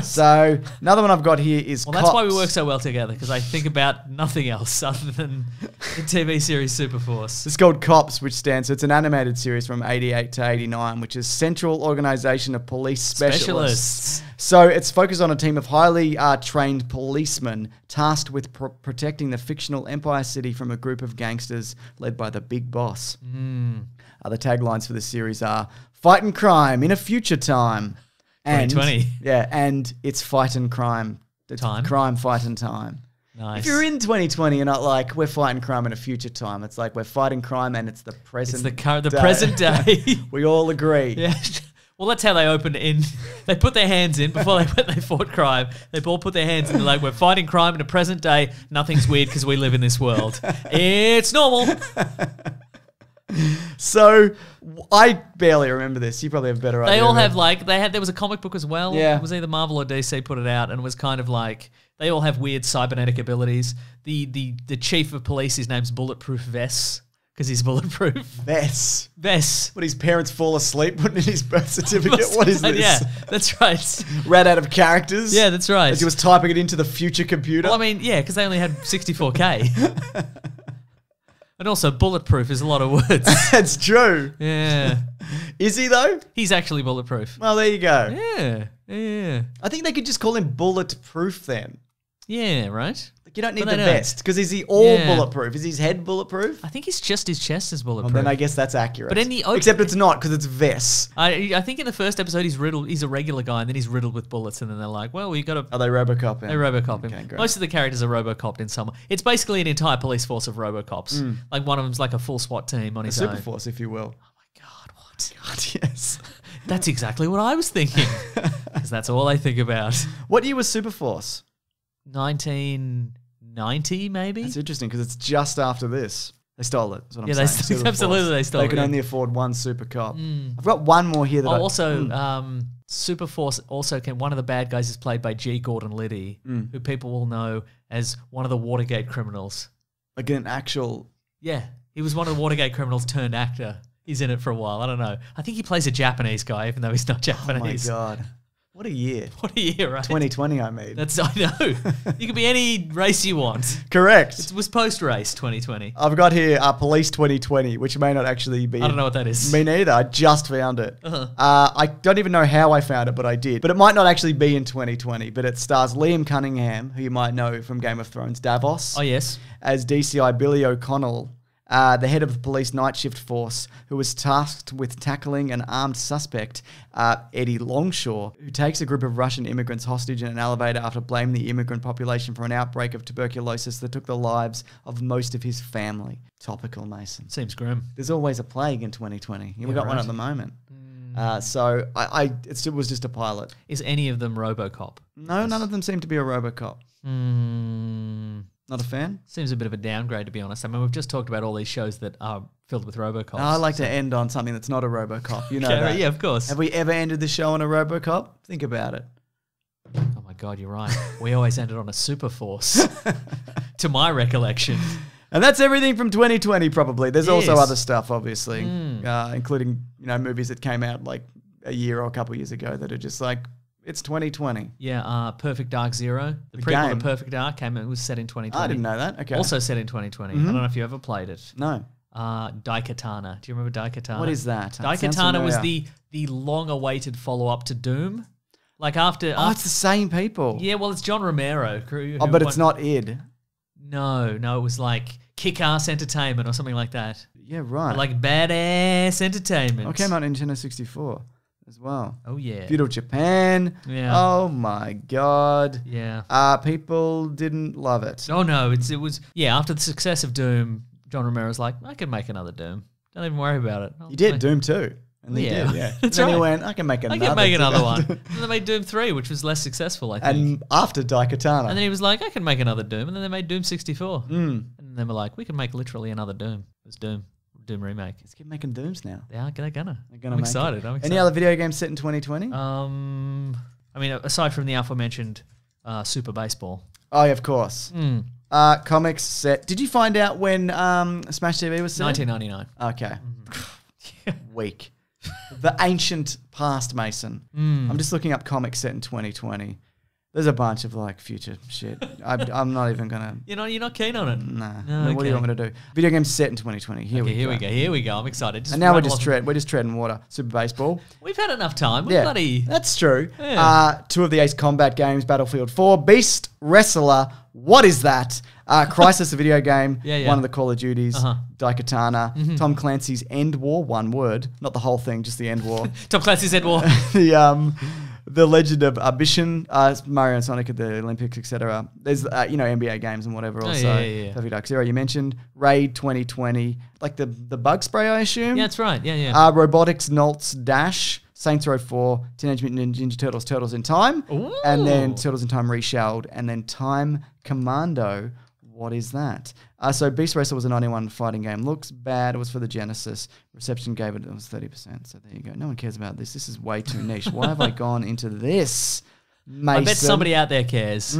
So another one I've got here is Well, that's why we Cops. work so well together, because I think about nothing else other than the TV series Superforce. It's called Cops, which stands. So it's an animated series from 88 to 89, which is Central Organization of Police Specialists. So it's focused on a team of highly trained policemen tasked with protecting the fictional Empire City from a group of gangsters led by the Big Boss. The taglines for the series are "Fighting crime in a future time," and 2020. yeah, and it's fight and crime. It's Time. crime, fight and time. Nice. If you're in 2020, you're not like we're fighting crime in a future time. It's like we're fighting crime and it's the present. It's the day. present day. We all agree. Yeah. Well, that's how they opened in. They put their hands in before they fought crime. They all put their hands in. They're like, we're fighting crime in the present day. Nothing's weird because we live in this world. It's normal. So I barely remember this. You probably have a better idea. They all of it. have there was a comic book as well. Yeah. It was either Marvel or DC put it out, and it was kind of like they all have weird cybernetic abilities. The chief of police, his name's Bulletproof Vess because he's bulletproof. Vess. Vess. But his parents fall asleep putting in his birth certificate. What is this? Yeah, that's right. Ran out of characters. Yeah, that's right. As he was typing it into the future computer. Well, I mean, yeah, because they only had 64K. And also, bulletproof is a lot of words. That's true. Yeah. Is he though? He's actually bulletproof. Well, there you go. Yeah. I think they could just call him bulletproof then. Yeah, right? Like you don't need But the they don't. vest because is he all Yeah. bulletproof? Is his head bulletproof? I think his chest is Well, bulletproof. then I guess that's accurate. But in the except it's not because it's Vess. I think in the first episode he's a regular guy, and then he's riddled with bullets, and then they're like, well, we got to... Are they RoboCop? They RoboCop him. Okay, great. Most of the characters are RoboCopped in some. It's basically an entire police force of RoboCops. Like one of them's like a full SWAT team on his own. Superforce, if you will. God, what? God, yes. That's exactly what I was thinking. Because that's all I think about. What year was Superforce? 1990, maybe? It's interesting because it's just after this. They stole it. That's what I'm Yeah, they saying. stole- absolutely Superforce. they stole They it, could yeah. only afford one super cop. I've got one more here that I... Also, Superforce also one of the bad guys is played by G. Gordon Liddy, who people will know as one of the Watergate criminals. Like an actual... Yeah, he was one of the Watergate criminals turned actor. He's in it for a while. I don't know. I think he plays a Japanese guy, even though he's not Oh my Japanese. God. What a year. What a year, right? 2020, I mean. I know. You can be any race you want. Correct. It was post-race 2020. I've got here Police 2020, which may not actually be... I don't know what that is. Me neither. I just found it. I don't even know how I found it, but I did. But it might not actually be in 2020. But it stars Liam Cunningham, who you might know from Game of Thrones, Davos, Oh, yes. as DCI Billy O'Connell, the head of the police night shift force, who was tasked with tackling an armed suspect, Eddie Longshore, who takes a group of Russian immigrants hostage in an elevator after blaming the immigrant population for an outbreak of tuberculosis that took the lives of most of his family. Topical, Mason. Seems grim. There's always a plague in 2020. We got one right. at the moment. So it was just a pilot. Is any of them RoboCop? No, none of them seem to be a RoboCop. Not a fan? Seems a bit of a downgrade, to be honest. I mean, we've just talked about all these shows that are filled with RoboCops. No, I like to end on something that's not a RoboCop. You know Okay, that. yeah, of course. Have we ever ended the show on a RoboCop? Think about it. Oh my God, you're right. We always ended on a super force, to my recollection. And that's everything from 2020, probably. There's also Yes. other stuff, obviously, including movies that came out like a year or a couple years ago that are just like, it's 2020. Yeah, Perfect Dark Zero. The The prequel game. to Perfect Dark it was set in 2020. I didn't know that. Okay. Also set in 2020. I don't know if you ever played it. No. Daikatana. Do you remember Daikatana? What is that? That sounds Daikatana was familiar. the long-awaited follow-up to Doom. Like after... Oh, it's the same people. yeah, well, it's John Romero. Oh, but it's not id. No, it was like Kick-Ass Entertainment or something like that. Yeah, right. Like Badass Entertainment. Oh, it came out on Nintendo 64 as well. Oh, yeah. Feudal Japan. Yeah. Oh my God. Yeah. People didn't love it. Oh, no, it was... Yeah, after the success of Doom, John Romero's like, I could make another Doom. Don't even worry about it. You did Doom 2. And they did, yeah. That's and then right. he went, I can make another. I can make another one. And they made Doom 3, which was less successful, I think. And after Daikatana. And then he was like, I can make another Doom. And then they made Doom 64. And then we're like, we can make literally another Doom. It's Doom remake. Let's keep making Dooms now. They're gonna. They're gonna I'm make excited. it. I'm excited. Any other video games set in 2020? I mean, aside from the aforementioned Super Baseball. Oh, yeah, of course. Comics set. Did you find out when Smash TV was set? 1999. Okay. Weak. The ancient past, Mason. I'm just looking up comics set in 2020. There's a bunch of like future shit. I'm not even gonna. You're not keen on it. Nah. No, What do you want me to do? Video games set in 2020. Here we go. I'm excited. And now we're just treading water. Super Baseball. We've had enough time. Yeah, Bloody. that's true. Yeah. 2 of the Ace Combat games, Battlefield 4, Beast Wrestler. What is that? Crisis, a video game. Yeah. One of the Call of Duties. Uh-huh. Daikatana. Tom Clancy's End War. One word, not the whole thing, just the End War. Tom Clancy's End War. The Legend of Ambition, Mario and Sonic at the Olympics, etc. There's NBA games and whatever. Also, yeah. Perfect Dark Zero. You mentioned Raid 2020, like the bug spray, I assume. Yeah, that's right. Yeah. Robotics Nolts Dash, Saints Row 4, Teenage Mutant Ninja Turtles, Turtles in Time, and then Turtles in Time Reshelled, and then Time Commando. What is that? So Beast Racer was a 91 fighting game. Looks bad. It was for the Genesis. Reception gave it was 30%. So there you go. No one cares about this. This is way too niche. Why have I gone into this, Mason? I bet somebody out there cares.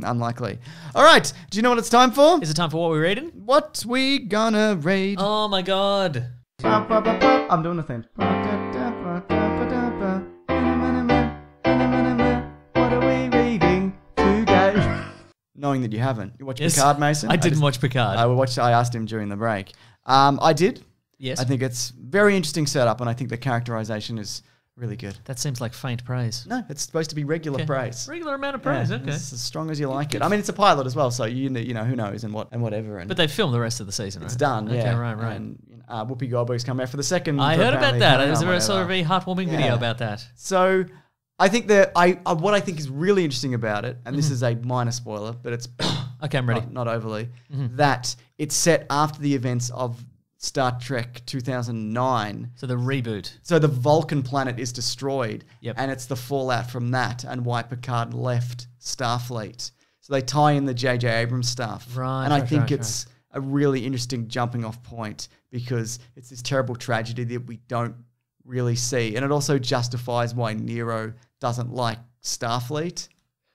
Unlikely. All right. Do you know what it's time for? Is it time for what we're reading? What we gonna read? Oh my god. I'm doing the thing. What are we reading today? Knowing that you haven't. You watched Picard, Mason? I didn't watch Picard. I asked him during the break. I did. Yes. I think it's very interesting setup, and I think the characterization is really good. That seems like faint praise. No, it's supposed to be regular praise. Regular amount of praise, Yeah, okay. it's as strong as you like it. I mean, it's a pilot as well, so you know who knows and whatever. And But they filmed the rest of the season, it's right? done. Okay, Yeah, right. And Whoopi Goldberg's come out for the second. I heard about that. I saw a whatever. very heartwarming video about that. So I think that what I think is really interesting about it, and this is a minor spoiler, but it's Okay, I'm ready. not overly, that it's set after the events of Star Trek 2009. So the reboot. So the Vulcan planet is destroyed, Yep. and it's the fallout from that and why Picard left Starfleet. So they tie in the J.J. Abrams stuff. Right, And I right, think right, it's a really interesting jumping off point because it's this terrible tragedy that we don't really see. And it also justifies why Nero doesn't like Starfleet.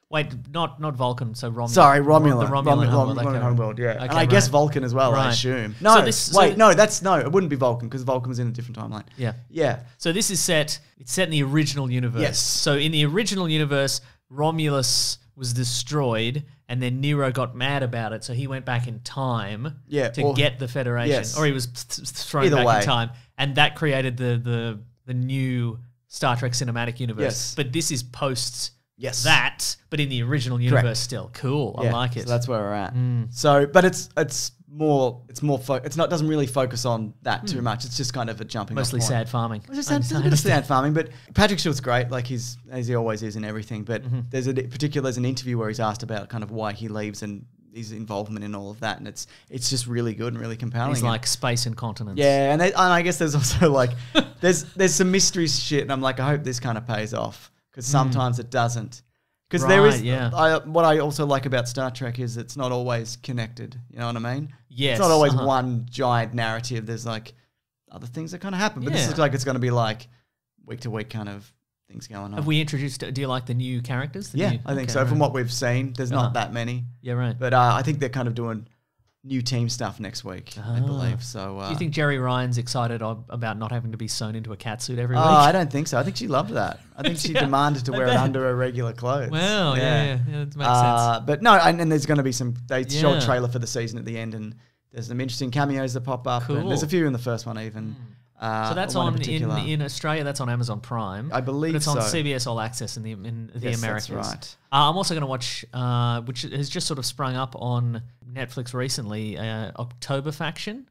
Wait, not Vulcan, so Romulan. Sorry, Romulan. The Romulan homeworld. Romulan Okay. homeworld, yeah. Okay, and I guess right. Vulcan as well, I Right. assume. So No, this- it wouldn't be Vulcan because Vulcan was in a different timeline. Yeah. Yeah. So this is set in the original universe. Yes. So in the original universe, Romulus was destroyed and then Nero got mad about it. So he went back in time to get the Federation. Yes. Or he was thrown Either back way. in time. And that created the new Star Trek cinematic universe. Yes. But this is post Yes. that, but in the original universe still. Cool. I like it. So that's where we're at. So, but it's doesn't really focus on that too much. It's just kind of a jumping Mostly off point. sad farming. It's just a bit of sad farming, but Patrick Stewart's great, like as he always is in everything. But there's an interview where he's asked about kind of why he leaves and his involvement in all of that, and it's just really good and really compelling. He's like space and continents. Yeah, and I guess there's also like there's some mystery shit, and I'm like, I hope this kind of pays off because sometimes it doesn't. Because there is, what I also like about Star Trek is it's not always connected. You know what I mean? Yes. It's not always one giant narrative. There's like other things that kind of happen. But this looks like it's going to be like week to week kind of things going on. Have we introduced? Do you like the new characters? I think so. From what we've seen, there's not that many. Yeah, right. But I think they're kind of doing new team stuff next week, I believe. So, do you think Jerry Ryan's excited about not having to be sewn into a catsuit every week? I don't think so. I think she loved that. I think she demanded to wear it under her regular clothes. Well, yeah, that makes sense. But no, and there's going to be some. They showed a trailer for the season at the end, and there's some interesting cameos that pop up. Cool. And there's a few in the first one even. So that's on in Australia. That's on Amazon Prime. I believe but it's on so. CBS All Access in the Yes, Americas. that's right. I'm also going to watch, which has just sort of sprung up on Netflix recently, October Faction,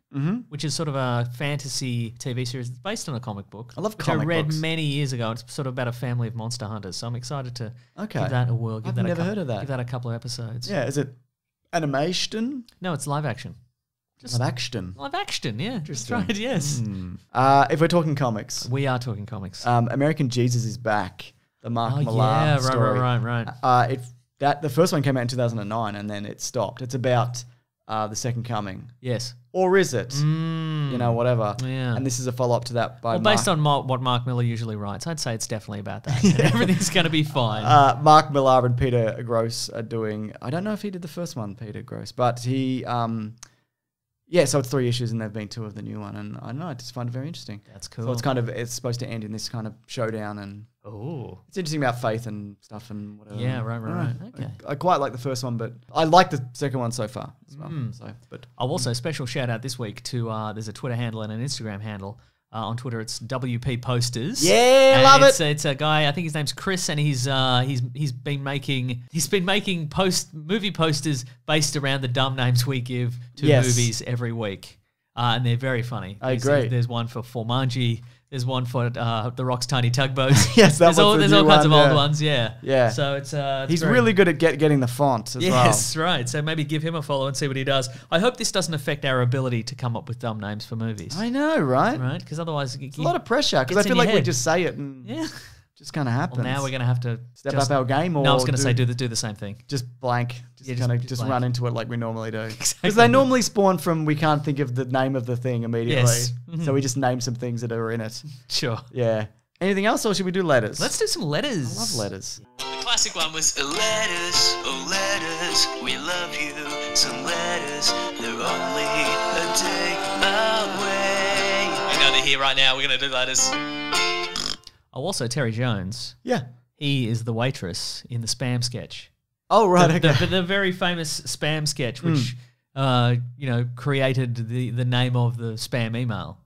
which is sort of a fantasy TV series that's based on a comic book. I love which comic I read books. many years ago. It's sort of about a family of monster hunters. So I'm excited to Okay. give that a whirl. I've never heard of that. Give that a couple of episodes. Yeah, is it animation? No, it's live action. Live action. Live action, yeah. That's right, yes. If we're talking comics, We are talking comics. American Jesus is back. The Mark Millar yeah, story. right. The first one came out in 2009 and then it stopped. It's about the Second Coming. Yes. Or is it? You know, whatever. Yeah. And this is a follow-up to that by Based on what Mark Miller usually writes, I'd say it's definitely about that. And everything's going to be fine. Mark Millar and Peter Gross are doing... I don't know if he did the first one, Peter Gross, but he... so it's 3 issues and there've been 2 of the new one. And I don't know, I just find it very interesting. That's cool. So it's supposed to end in this kind of showdown and... Oh. It's interesting about faith and stuff and whatever. Yeah, right. Okay. I quite like the first one, but I like the second one so far as well. But I'll also special shout out this week to there's a Twitter handle and an Instagram handle. On Twitter, it's WP Posters. Yeah, And love it. It's a guy. I think his name's Chris, and he's been making movie posters based around the dumb names we give to movies every week, and they're very funny. I agree. There's one for Formanji. There's one for The Rock's Tiny Tugboats. Yes, there's all kinds of old yeah. ones. Yeah, Yeah. So it's he's very- really good at getting the font as well. Yes, right. So maybe give him a follow and see what he does. I hope this doesn't affect our ability to come up with dumb names for movies. I know, right? Right? Because otherwise, It's a lot of pressure because I gets in feel your like we head. just say it and yeah. just kind of happens. Well, now we're going to have to step just, up our game, or No, I was going to say do the same thing. just blank, just Yeah, kind of just just blank. run into it like we normally do. Because Exactly. they normally spawn from we can't think of the name of the thing immediately, Yes. so we just name some things that are in it. Sure. Yeah. Anything else, or should we do letters? Let's do some letters. I love letters. The classic one was Letters, oh letters, we love you. Some letters, they're only a day away. we're going to hear right now. We're going to do letters. Oh, also Terry Jones. Yeah. He is the waitress in the Spam sketch. Oh right. Okay. The very famous Spam sketch, which created the name of the Spam email.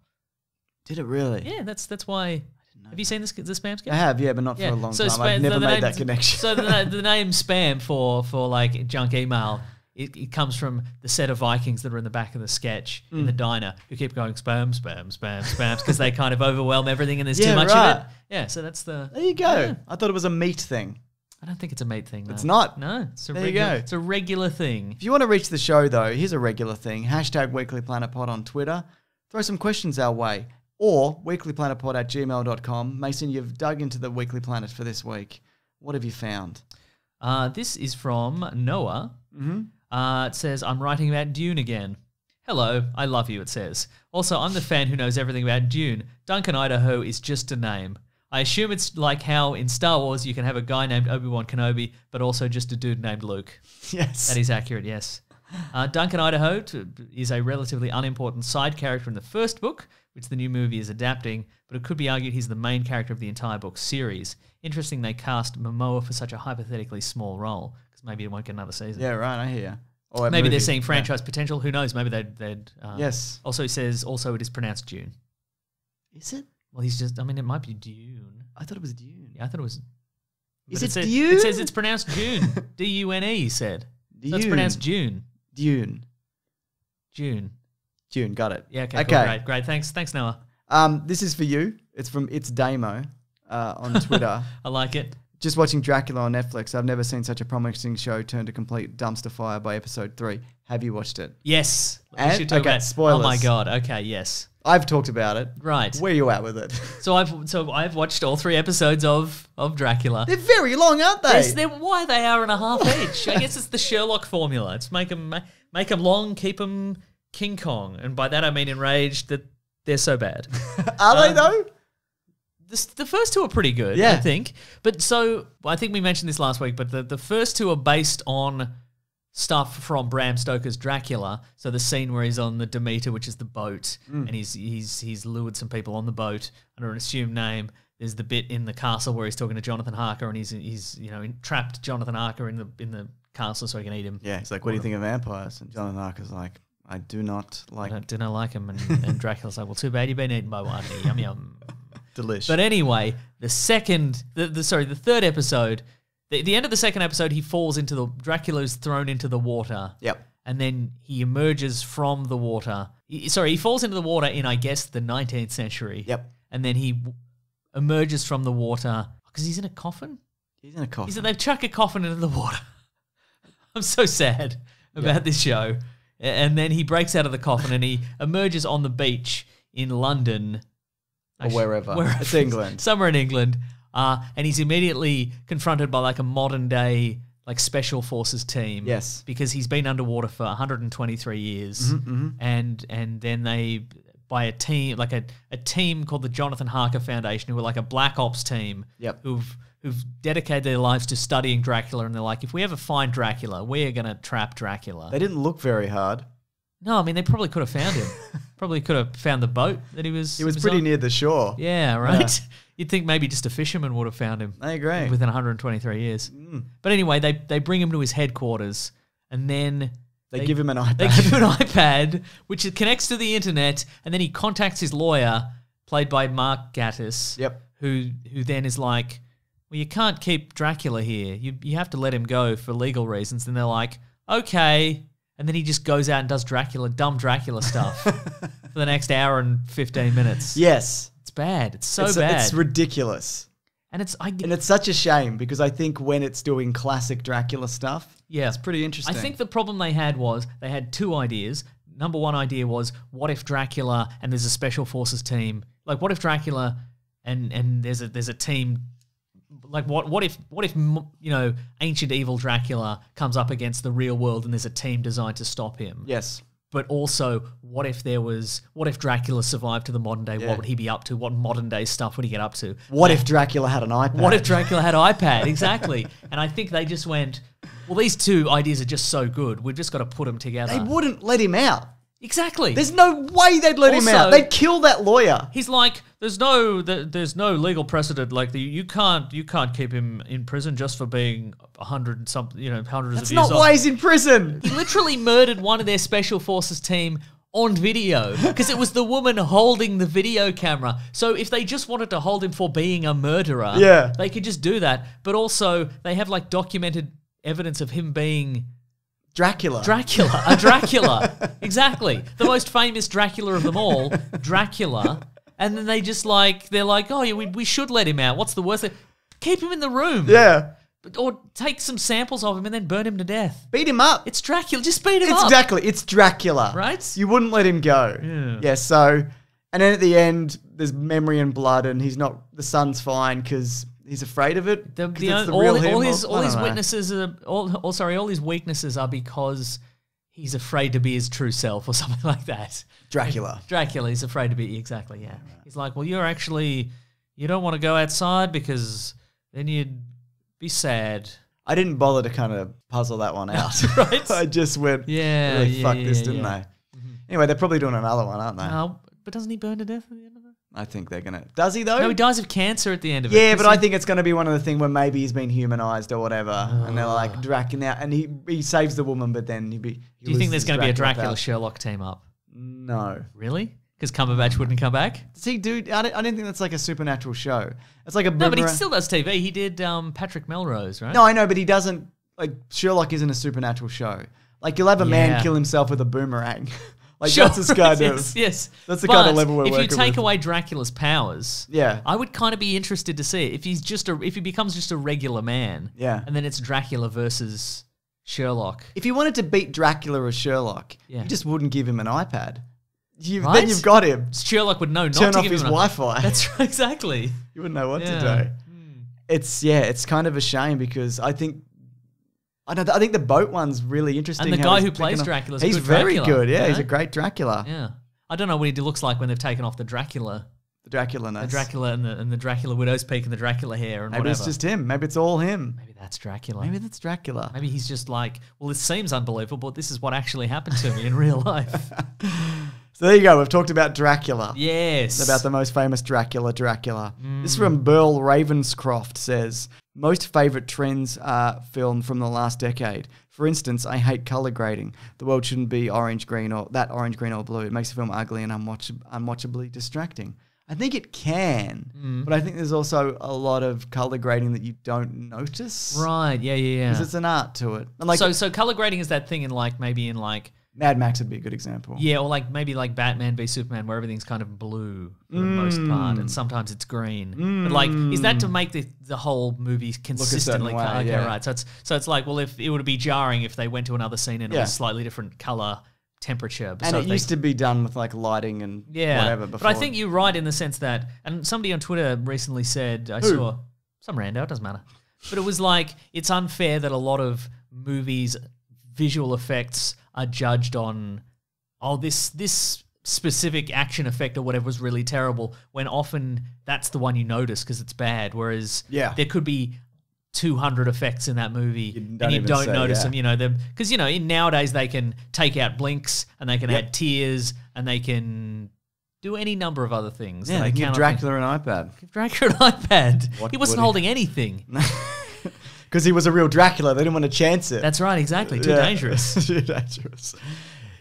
Did it really? Yeah, that's why. Have you seen the Spam sketch? I have, yeah, but not for a long time. I've never made that connection. So the name Spam for like junk email, it comes from the set of Vikings that are in the back of the sketch in the diner who keep going spam, spam, spam, spam because they kind of overwhelm everything and there's too much of it. Yeah, so that's the. There you go. Yeah. I thought it was a meat thing. I don't think it's a meat thing. No. It's not. No, it's a There you regular. go. It's a regular thing. If you want to reach the show, though, here's a regular thing. #WeeklyPlanetPod on Twitter. Throw some questions our way. Or weeklyplanetpod@gmail.com. Mason, you've dug into the Weekly Planet for this week. What have you found? This is from Noah. It says, I'm writing about Dune again. Hello, I love you, it says. Also, I'm the fan who knows everything about Dune. Duncan Idaho is just a name. I assume it's like how in Star Wars you can have a guy named Obi-Wan Kenobi, but also just a dude named Luke. Yes. That is accurate, yes. Duncan Idaho is a relatively unimportant side character in the first book, which the new movie is adapting, but it could be argued he's the main character of the entire book series. Interesting they cast Momoa for such a hypothetically small role, because maybe it won't get another season. Yeah, right, I hear. Or a Maybe they're movie. seeing Yeah. franchise potential. Who knows? Maybe they'd Yes. Also says, it is pronounced Dune. Is it? Well, it might be Dune. I thought it was Dune. Yeah, I thought it was. Is but it said- Dune? It says it's pronounced June. D-U-N-E, he said. So it's Dune. pronounced June. Dune. June. June, got it. Yeah, okay, cool, great. Thanks, Noah. This is for you. It's from It's Damo on Twitter. I like it. Just watching Dracula on Netflix. I've never seen such a promising show turn to complete dumpster fire by episode 3. Have you watched it? Yes. And- We should talk okay, about spoilers. Oh my god. Okay, yes. I've talked about it. Right. Where are you at with it? So I've watched all 3 episodes of Dracula. They're very long, aren't they? They're why they are and a half each. I guess it's the Sherlock formula. It's make them long, keep them King Kong, and by that I mean enraged that they're so bad. Are they though? The first 2 are pretty good, Yeah. I think. But so I think we mentioned this last week, but the first 2 are based on stuff from Bram Stoker's Dracula. So the scene where he's on the Demeter, which is the boat, and he's lured some people on the boat under an assumed name. There's the bit in the castle where he's talking to Jonathan Harker, and he's trapped Jonathan Harker in the castle so he can eat him. Yeah, he's like, what do you think of vampires? And Jonathan Harker's like, I do not like I do not like him, and Dracula's like, well, too bad you've been eaten by one. Yum yum. delish. But anyway, the third episode, the end of the second episode, he falls into Dracula's thrown into the water. Yep. And then he emerges from the water. He falls into the water in, I guess, the 19th century. Yep. And then he emerges from the water because he's in a coffin. He's in a coffin. They've chucked a coffin into the water. I'm so sad about this show. And then he breaks out of the coffin and he emerges on the beach in London. Or wherever. It's England. Somewhere in England. And he's immediately confronted by like a modern day like special forces team. Yes. Because he's been underwater for 123 years. And then they, by a team, like a team called the Jonathan Harker Foundation, who are like a black ops team. Yep. Who've dedicated their lives to studying Dracula, and they're like, if we ever find Dracula, we're going to trap Dracula. They didn't look very hard. No, I mean, they probably could have found him. Probably could have found the boat that he was pretty on. near the shore. Yeah, right? You'd think maybe just a fisherman would have found him. I agree. Within 123 years. But anyway, they bring him to his headquarters, and then They give him an iPad. They give him an iPad, which connects to the internet, and then he contacts his lawyer, played by Mark Gatiss. Yep. Who then is like, well, you can't keep Dracula here. You have to let him go for legal reasons. And they're like, okay. And then he just goes out and does dumb Dracula stuff for the next hour and 15 minutes. Yes. It's bad. It's so bad. It's ridiculous. And it's such a shame because I think when it's doing classic Dracula stuff, it's pretty interesting. I think the problem they had was they had two ideas. Number one idea was, what if Dracula and there's a special forces team? Like, what if Dracula and there's a team? Like, what if ancient evil Dracula comes up against the real world and there's a team designed to stop him? Yes. But also, what if Dracula survived to the modern day? What would he be up to? What modern day stuff would he get up to? What if Dracula had an iPad? What if Dracula had an iPad? Exactly. And I think they just went, well, these two ideas are just so good. We've just got to put them together. They wouldn't let him out. Exactly. There's no way they'd let him out. They'd kill that lawyer. He's like, there's no legal precedent. Like you can't keep him in prison just for being hundreds of years old. That's not why he's in prison. He literally murdered one of their special forces team on video because it was the woman holding the video camera. So if they just wanted to hold him for being a murderer, they could just do that. But also they have like documented evidence of him being Dracula. A Dracula. Exactly. The most famous Dracula of them all, Dracula. And then they're like, oh, yeah, we should let him out. What's the worst thing? Keep him in the room. Yeah. Or take some samples of him and then burn him to death. Beat him up. It's Dracula. Just beat him up. Exactly. It's Dracula. Right? You wouldn't let him go. Yeah, so... And then at the end, there's memory and blood and the son's fine because... He's afraid of it. All his weaknesses are because he's afraid to be his true self or something like that. Dracula. He's afraid to be exactly. Yeah. He's like, well, you don't want to go outside because then you'd be sad. I didn't bother to kind of puzzle that one out. Right. I just went, really fuck this, didn't they? Mm-hmm. Anyway, they're probably doing another one, aren't they? But doesn't he burn to death at the end of it? I think they're going to... Does he, though? No, he dies of cancer at the end of it. Yeah, but I think it's going to be one of the things where maybe he's been humanized or whatever, and they're like, Dracula... And he saves the woman, but then Do you think there's going to be a Dracula-Sherlock team up? No. Really? Because Cumberbatch wouldn't come back? Does he do... I don't think that's like a supernatural show. It's like a... No, but he still does TV. He did Patrick Melrose, right? No, I know, but he doesn't... Like, Sherlock isn't a supernatural show. Like, you'll have a man kill himself with a boomerang. Like, that's his kind of... Yes. That's the kind of level we're working with. If you take away Dracula's powers, I would kind of be interested to see it. If he becomes just a regular man, and then it's Dracula versus Sherlock. If you wanted to beat Dracula or Sherlock, you just wouldn't give him an iPad. Right? Then you've got him. Sherlock would know not Turn to off give his him Wi-Fi. That's right, exactly. You wouldn't know what to do. It's kind of a shame because I think the boat one's really interesting. And the guy who plays Dracula, he's very good. Yeah, he's a great Dracula. Yeah, I don't know what he looks like when they've taken off the Dracula. The Dracula-ness. The Dracula and the Dracula widow's peak and the Dracula hair and Maybe whatever. it's just him. Maybe it's all him. Maybe that's Dracula. Maybe he's just like, well, this seems unbelievable, but this is what actually happened to me in real life. So there you go. We've talked about Dracula. Yes. About the most famous Dracula. This is from Burl Ravenscroft says, most favourite trends are filmed from the last decade. For instance, I hate colour grading. The world shouldn't be orange, green, or blue. It makes the film ugly and unwatchably distracting. I think it can, but I think there's also a lot of colour grading that you don't notice. Right, yeah. Because it's an art to it. And like, so colour grading is that thing in Mad Max would be a good example. Yeah, or maybe Batman v Superman where everything's kind of blue for the most part and sometimes it's green. But is that to make the whole movie consistently way, okay, right. So it's like, well, if it would be jarring if they went to another scene and it was slightly different colour temperature. And it used to be done with like lighting and whatever before. But I think you're right in the sense that, and somebody on Twitter recently said, I saw some rando, it doesn't matter. But it was like, it's unfair that a lot of movies' visual effects are judged on, this specific action effect or whatever was really terrible, when often that's the one you notice because it's bad. Whereas there could be 200 effects in that movie and you don't notice them, because, in nowadays they can take out blinks and they can add tears and they can do any number of other things. Yeah, they give Dracula an iPad. Give Dracula an iPad. He wasn't holding anything. Because he was a real Dracula. They didn't want to chance it. That's right, exactly. Too dangerous. Too dangerous.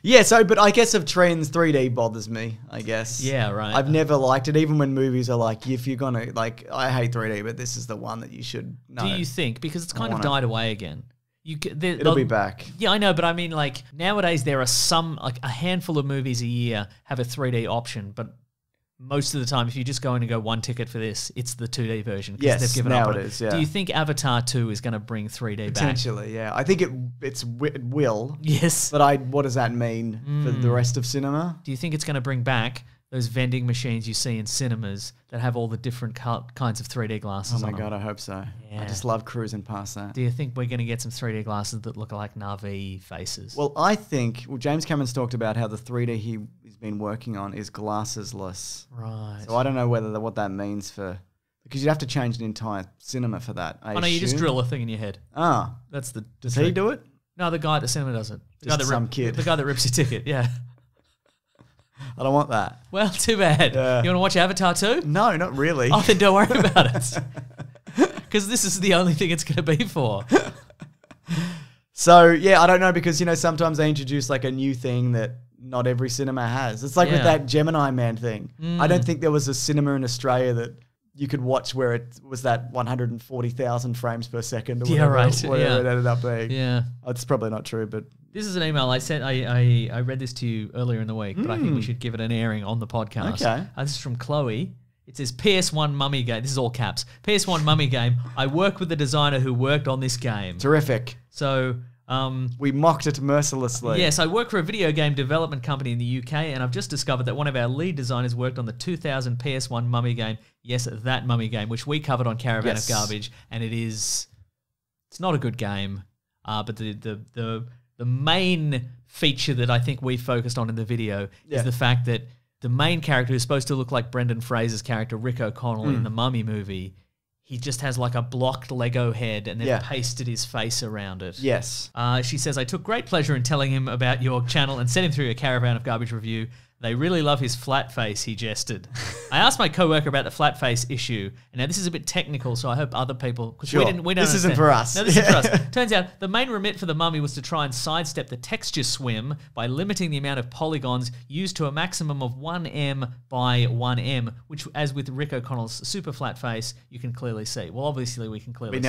Yeah, but I guess of trends, 3D bothers me, I guess. Yeah, right. I've never liked it, even when movies are like, if you're going to, I hate 3D, but this is the one that you should know. Do you think? Because it's kind of died away again. It'll be back. Yeah, I know, but I mean, nowadays there are a handful of movies a year have a 3D option, but most of the time, if you just go in and go one ticket for this, it's the 2D version. Yes, they've given now up it is, yeah. Do you think Avatar 2 is going to bring 3D back? Potentially, yeah. I think it will. Yes. But what does that mean for the rest of cinema? Do you think it's going to bring back those vending machines you see in cinemas that have all the different kinds of 3D glasses on them? Oh my God, I hope so. Yeah. I just love cruising past that. Do you think we're going to get some 3D glasses that look like Na'vi faces? Well, I think James Cameron's talked about how the 3D he's been working on is glassesless. Right. So I don't know what that means because you'd have to change the entire cinema for that. Oh no, you just drill a thing in your head. Ah. That's the Does he do it? No, the guy at the cinema does it. Just some kid. The guy that rips your ticket, yeah. I don't want that. Well, too bad. Yeah. You want to watch Avatar 2? No, not really. Oh, then don't worry about it. Because this is the only thing it's going to be for. So, yeah, I don't know because, sometimes they introduce like a new thing that not every cinema has. It's like with that Gemini Man thing. I don't think there was a cinema in Australia that you could watch where it was that 140,000 frames per second or whatever it ended up being. Yeah. It's probably not true, but... This is an email I sent. I read this to you earlier in the week, but I think we should give it an airing on the podcast. Okay. This is from Chloe. It says, PS1 Mummy Game. This is all caps. PS1 Mummy Game. I work with the designer who worked on this game. Terrific. So... we mocked it mercilessly. Yes, I work for a video game development company in the UK, and I've just discovered that one of our lead designers worked on the 2000 PS1 Mummy Game. Yes, that Mummy Game, which we covered on Caravan of Garbage, and it's not a good game. But the main feature that I think we focused on in the video is the fact that the main character, who's supposed to look like Brendan Fraser's character, Rick O'Connell, in the Mummy movie, he just has like a blocked Lego head and then pasted his face around it. Yes. She says, I took great pleasure in telling him about your channel and sent him through your Caravan of Garbage review. They really love his flat face, he gestured. I asked my coworker about the flat face issue, and now this is a bit technical, so I hope other people... Because we don't this isn't for us. No, this isn't for us. Turns out the main remit for the Mummy was to try and sidestep the texture swim by limiting the amount of polygons used to a maximum of 1M by 1M, which, as with Rick O'Connell's super flat face, you can clearly see. Well, obviously we can clearly see.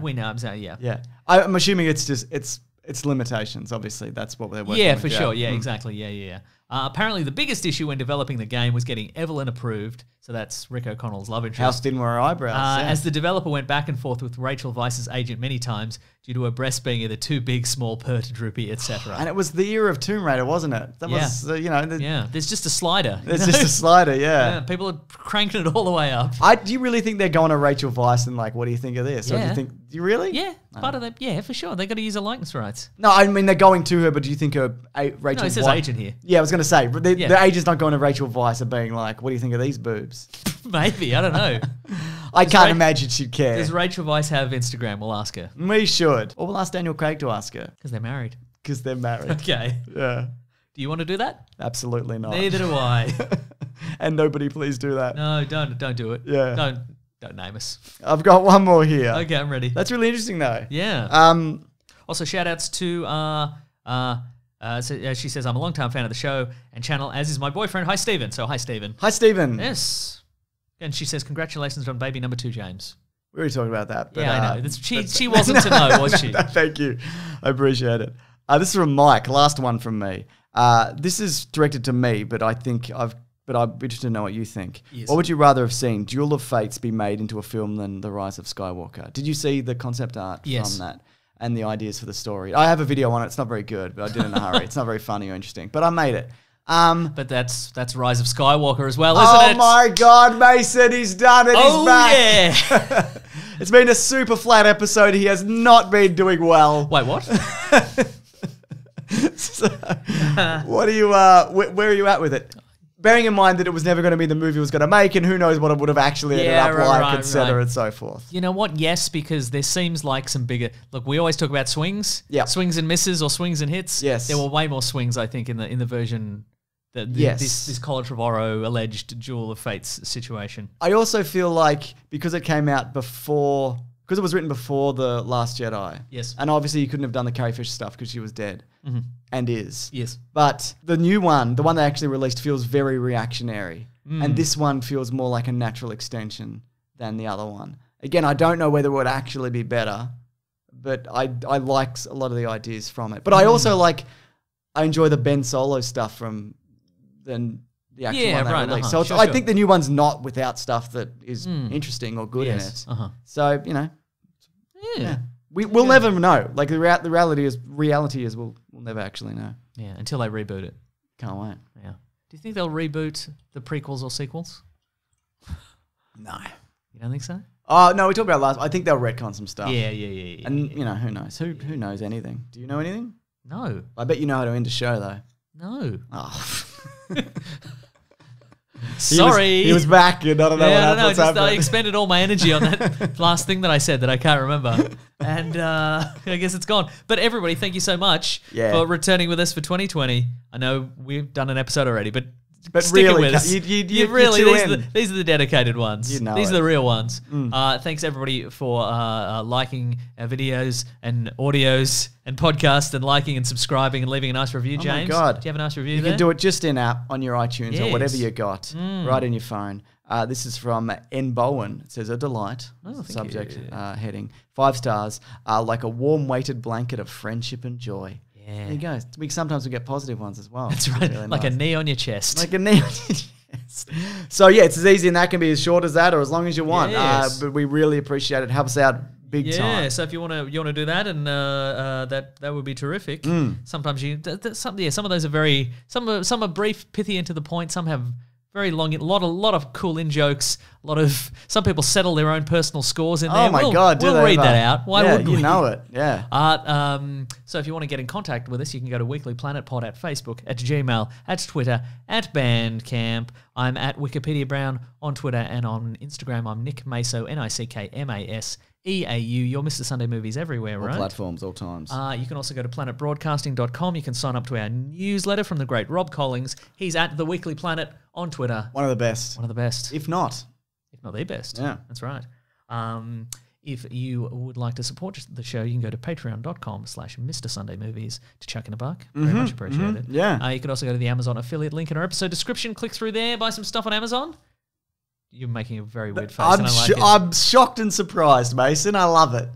We know. Yeah. I'm assuming it's limitations, obviously. That's what they're working with. Yeah, for sure. Yeah, exactly. Yeah. Apparently, the biggest issue when developing the game was getting Evelyn approved. So that's Rick O'Connell's love interest. How thin were her eyebrows? As the developer went back and forth with Rachel Weisz's agent many times due to her breasts being either too big, small, pert, droopy, etc. And it was the era of Tomb Raider, wasn't it? That was, there's just a slider. There's just a slider, yeah. People are cranking it all the way up. Do you really think they're going to Rachel Weisz and like, what do you think of this? Or do you really? Yeah, part of that. Yeah, for sure. They got to use her likeness rights. No, I mean, they're going to her, but do you think Rachel Weisz... No, it says agent here. Yeah, I was going to say, but the agent's not going to Rachel Weisz and being like, what do you think of these boobs? Maybe, I don't know. I can't imagine she'd care. Does Rachel Weisz have Instagram? We'll ask her. We should. Or we'll ask Daniel Craig to ask her. Because they're married. Because they're married. Okay. Yeah. Do you want to do that? Absolutely not. Neither do I. And nobody please do that. No, don't do it. Yeah. Don't name us. I've got one more here. Okay, I'm ready. That's really interesting though. Yeah. Also, shout outs to she says, I'm a long-time fan of the show and channel, as is my boyfriend. Hi, Stephen. So, hi, Stephen. Hi, Stephen. Yes. And she says, congratulations on baby number 2, James. We already talked about that. But, yeah, I know. She wasn't to know, was she? Thank you. I appreciate it. This is from Mike. Last one from me. This is directed to me, but I'd be interested to know what you think. Yes. What would you rather have seen Duel of Fates be made into a film than The Rise of Skywalker? Did you see the concept art from that? and the ideas for the story. I have a video on it. It's not very good, but I did it in a hurry. It's not very funny or interesting, but I made it. But that's Rise of Skywalker as well, isn't it? Oh my God, Mason, he's done it. He's back. Yeah. It's been a super flat episode. He has not been doing well. Wait, what? So, what are you? Where are you at with it? Bearing in mind that it was never going to be the movie it was going to make, and who knows what it would have actually ended up like, etc., and so forth. You know what? Yes, because there seems like some bigger. Look, we always talk about swings, swings and misses, or swings and hits. Yes, there were way more swings, I think, in the version that this College Trevorrow alleged Duel of Fates situation. I also feel like because it came out before, because it was written before The Last Jedi. Yes, and obviously you couldn't have done the Carrie Fisher stuff because she was dead. Mm-hmm. And is. Yes. But the new one, the one they actually released, feels very reactionary. And this one feels more like a natural extension than the other one. Again, I don't know whether it would actually be better, but I like a lot of the ideas from it. But I also I enjoy the Ben Solo stuff from the actual one they released. So I think the new one's not without stuff that is interesting or good in it. So, you know. Yeah. We'll never know. Like the reality is we'll never actually know. Yeah, until they reboot it. Can't wait. Yeah. Do you think they'll reboot the prequels or sequels? No. You don't think so? Oh no, we talked about last. I think they'll retcon some stuff. Yeah. And you know, who knows? Who knows anything? Do you know anything? No. I bet you know how to end a show though. No. Oh. Sorry. He was back and I don't know what happened. I expended all my energy on that last thing that I said that I can't remember. And I guess it's gone. But everybody, thank you so much for returning with us for 2020. I know we've done an episode already, but sticking really, with us. you really, these are the dedicated ones. You know these it. are the real ones. Thanks everybody for liking our videos and audios and podcasts and liking and subscribing and leaving a nice review, James. Oh my God. Do you have a nice review You there? can do it just in app on your iTunes or whatever Yes. you got, right in your phone. This is from N. Bowen. It says, a delight. Oh, thank subject you. heading. 5 stars. Like a warm weighted blanket of friendship and joy. Yeah. There you go. Sometimes we get positive ones as well. That's right. Really like nice. a knee on your chest. Like a knee on your chest. So yeah, it's as easy and that can be as short as that or as long as you want. Yes. But we really appreciate it. Help us out big time. Yeah, so if you want to do that, and that would be terrific. Sometimes some of those are very some are brief, pithy, and to the point. Some have very long, lot of cool in jokes. Some people settle their own personal scores in there. Oh my God, we'll read that out. Why wouldn't we? You know it. Yeah. So if you want to get in contact with us, you can go to Weekly Planet Pod at Facebook, at Gmail, at Twitter, at Bandcamp. I'm at Wikipedia Brown on Twitter, and on Instagram I'm Nick Maso, NickMaseEAU. You're Mr. Sunday Movies everywhere, All right? platforms, all times. You can also go to planetbroadcasting.com. You can sign up to our newsletter from the great Rob Collings. He's at The Weekly Planet on Twitter. One of the best. One of the best. If not the best. Yeah. That's right. If you would like to support the show, you can go to patreon.com/Mr. Sunday Movies to chuck in a buck. Very much appreciated. Yeah. You could also go to the Amazon affiliate link in our episode description. Click through there, buy some stuff on Amazon. You're making a very weird face. and I like it. I'm shocked and surprised, Mason. I love it.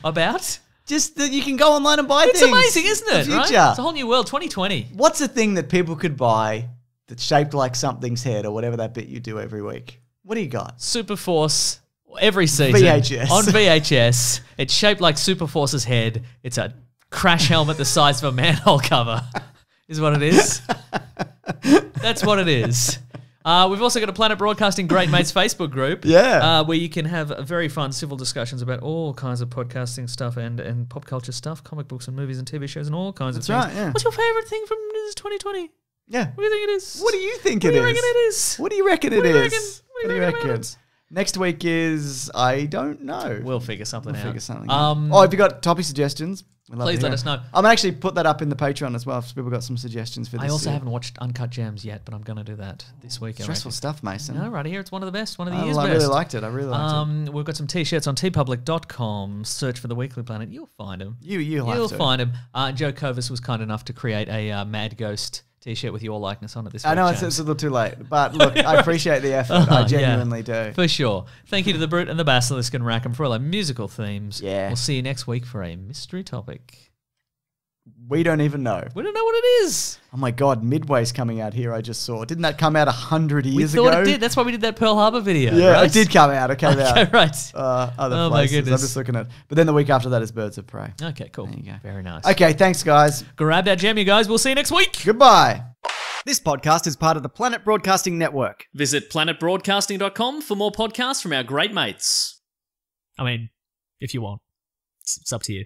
About? Just that you can go online and buy It's things. amazing, isn't it? The Right? future. It's a whole new world, 2020. What's a thing that people could buy that's shaped like something's head or whatever that bit you do every week? What do you got? Superforce every season. VHS. On VHS. It's shaped like Superforce's head. It's a crash helmet the size of a manhole cover, is what it is. That's what it is. We've also got a Planet Broadcasting Great Mates Facebook group. Yeah. Where you can have very fun civil discussions about all kinds of podcasting stuff and pop culture stuff, comic books and movies and TV shows and all kinds of things. That's right, yeah. What's your favourite thing from this 2020? Yeah. What do you think it is? What do you think What it do you is? reckon it is? What do you reckon it What do you is? reckon? What do you reckon about it? Next week is, I don't know. We'll figure something out. Figure something out. If you got topic suggestions, we'd love Please to let hear us know. I'm going to actually put that up in the Patreon as well if people got some suggestions for this. I also year. haven't watched Uncut Gems yet, but I'm going to do that this week. I Stressful reckon. stuff, Mason. No, right here. It's one of the best. One of the year's I best. really liked it. I really liked it. We've got some t-shirts on tpublic.com. Search for The Weekly Planet. You'll find them. You'll have You'll to. find them. Joe Kovas was kind enough to create a Mad Ghost t-shirt with your likeness on it this week. I know it's James. a little too late, but look, I appreciate the effort. I genuinely do. For sure. Thank you to the Brute and the Basilisk and Rackham for all our musical themes. Yeah. We'll see you next week for a mystery topic. We don't even know. We don't know what it is. Oh my God, Midway's coming out here. I just saw. Didn't that come out 100 We years thought ago? it did. That's why we did that Pearl Harbor video. Yeah, right? it did come out. It came Okay, out. right. Other Oh my places. I'm goodness. just looking at. But then the week after that is Birds of Prey. Okay, cool. There you go. Very nice. Okay, thanks guys. Grab that gem, you guys. We'll see you next week. Goodbye. This podcast is part of the Planet Broadcasting Network. Visit planetbroadcasting.com for more podcasts from our great mates. I mean, if you want. It's up to you.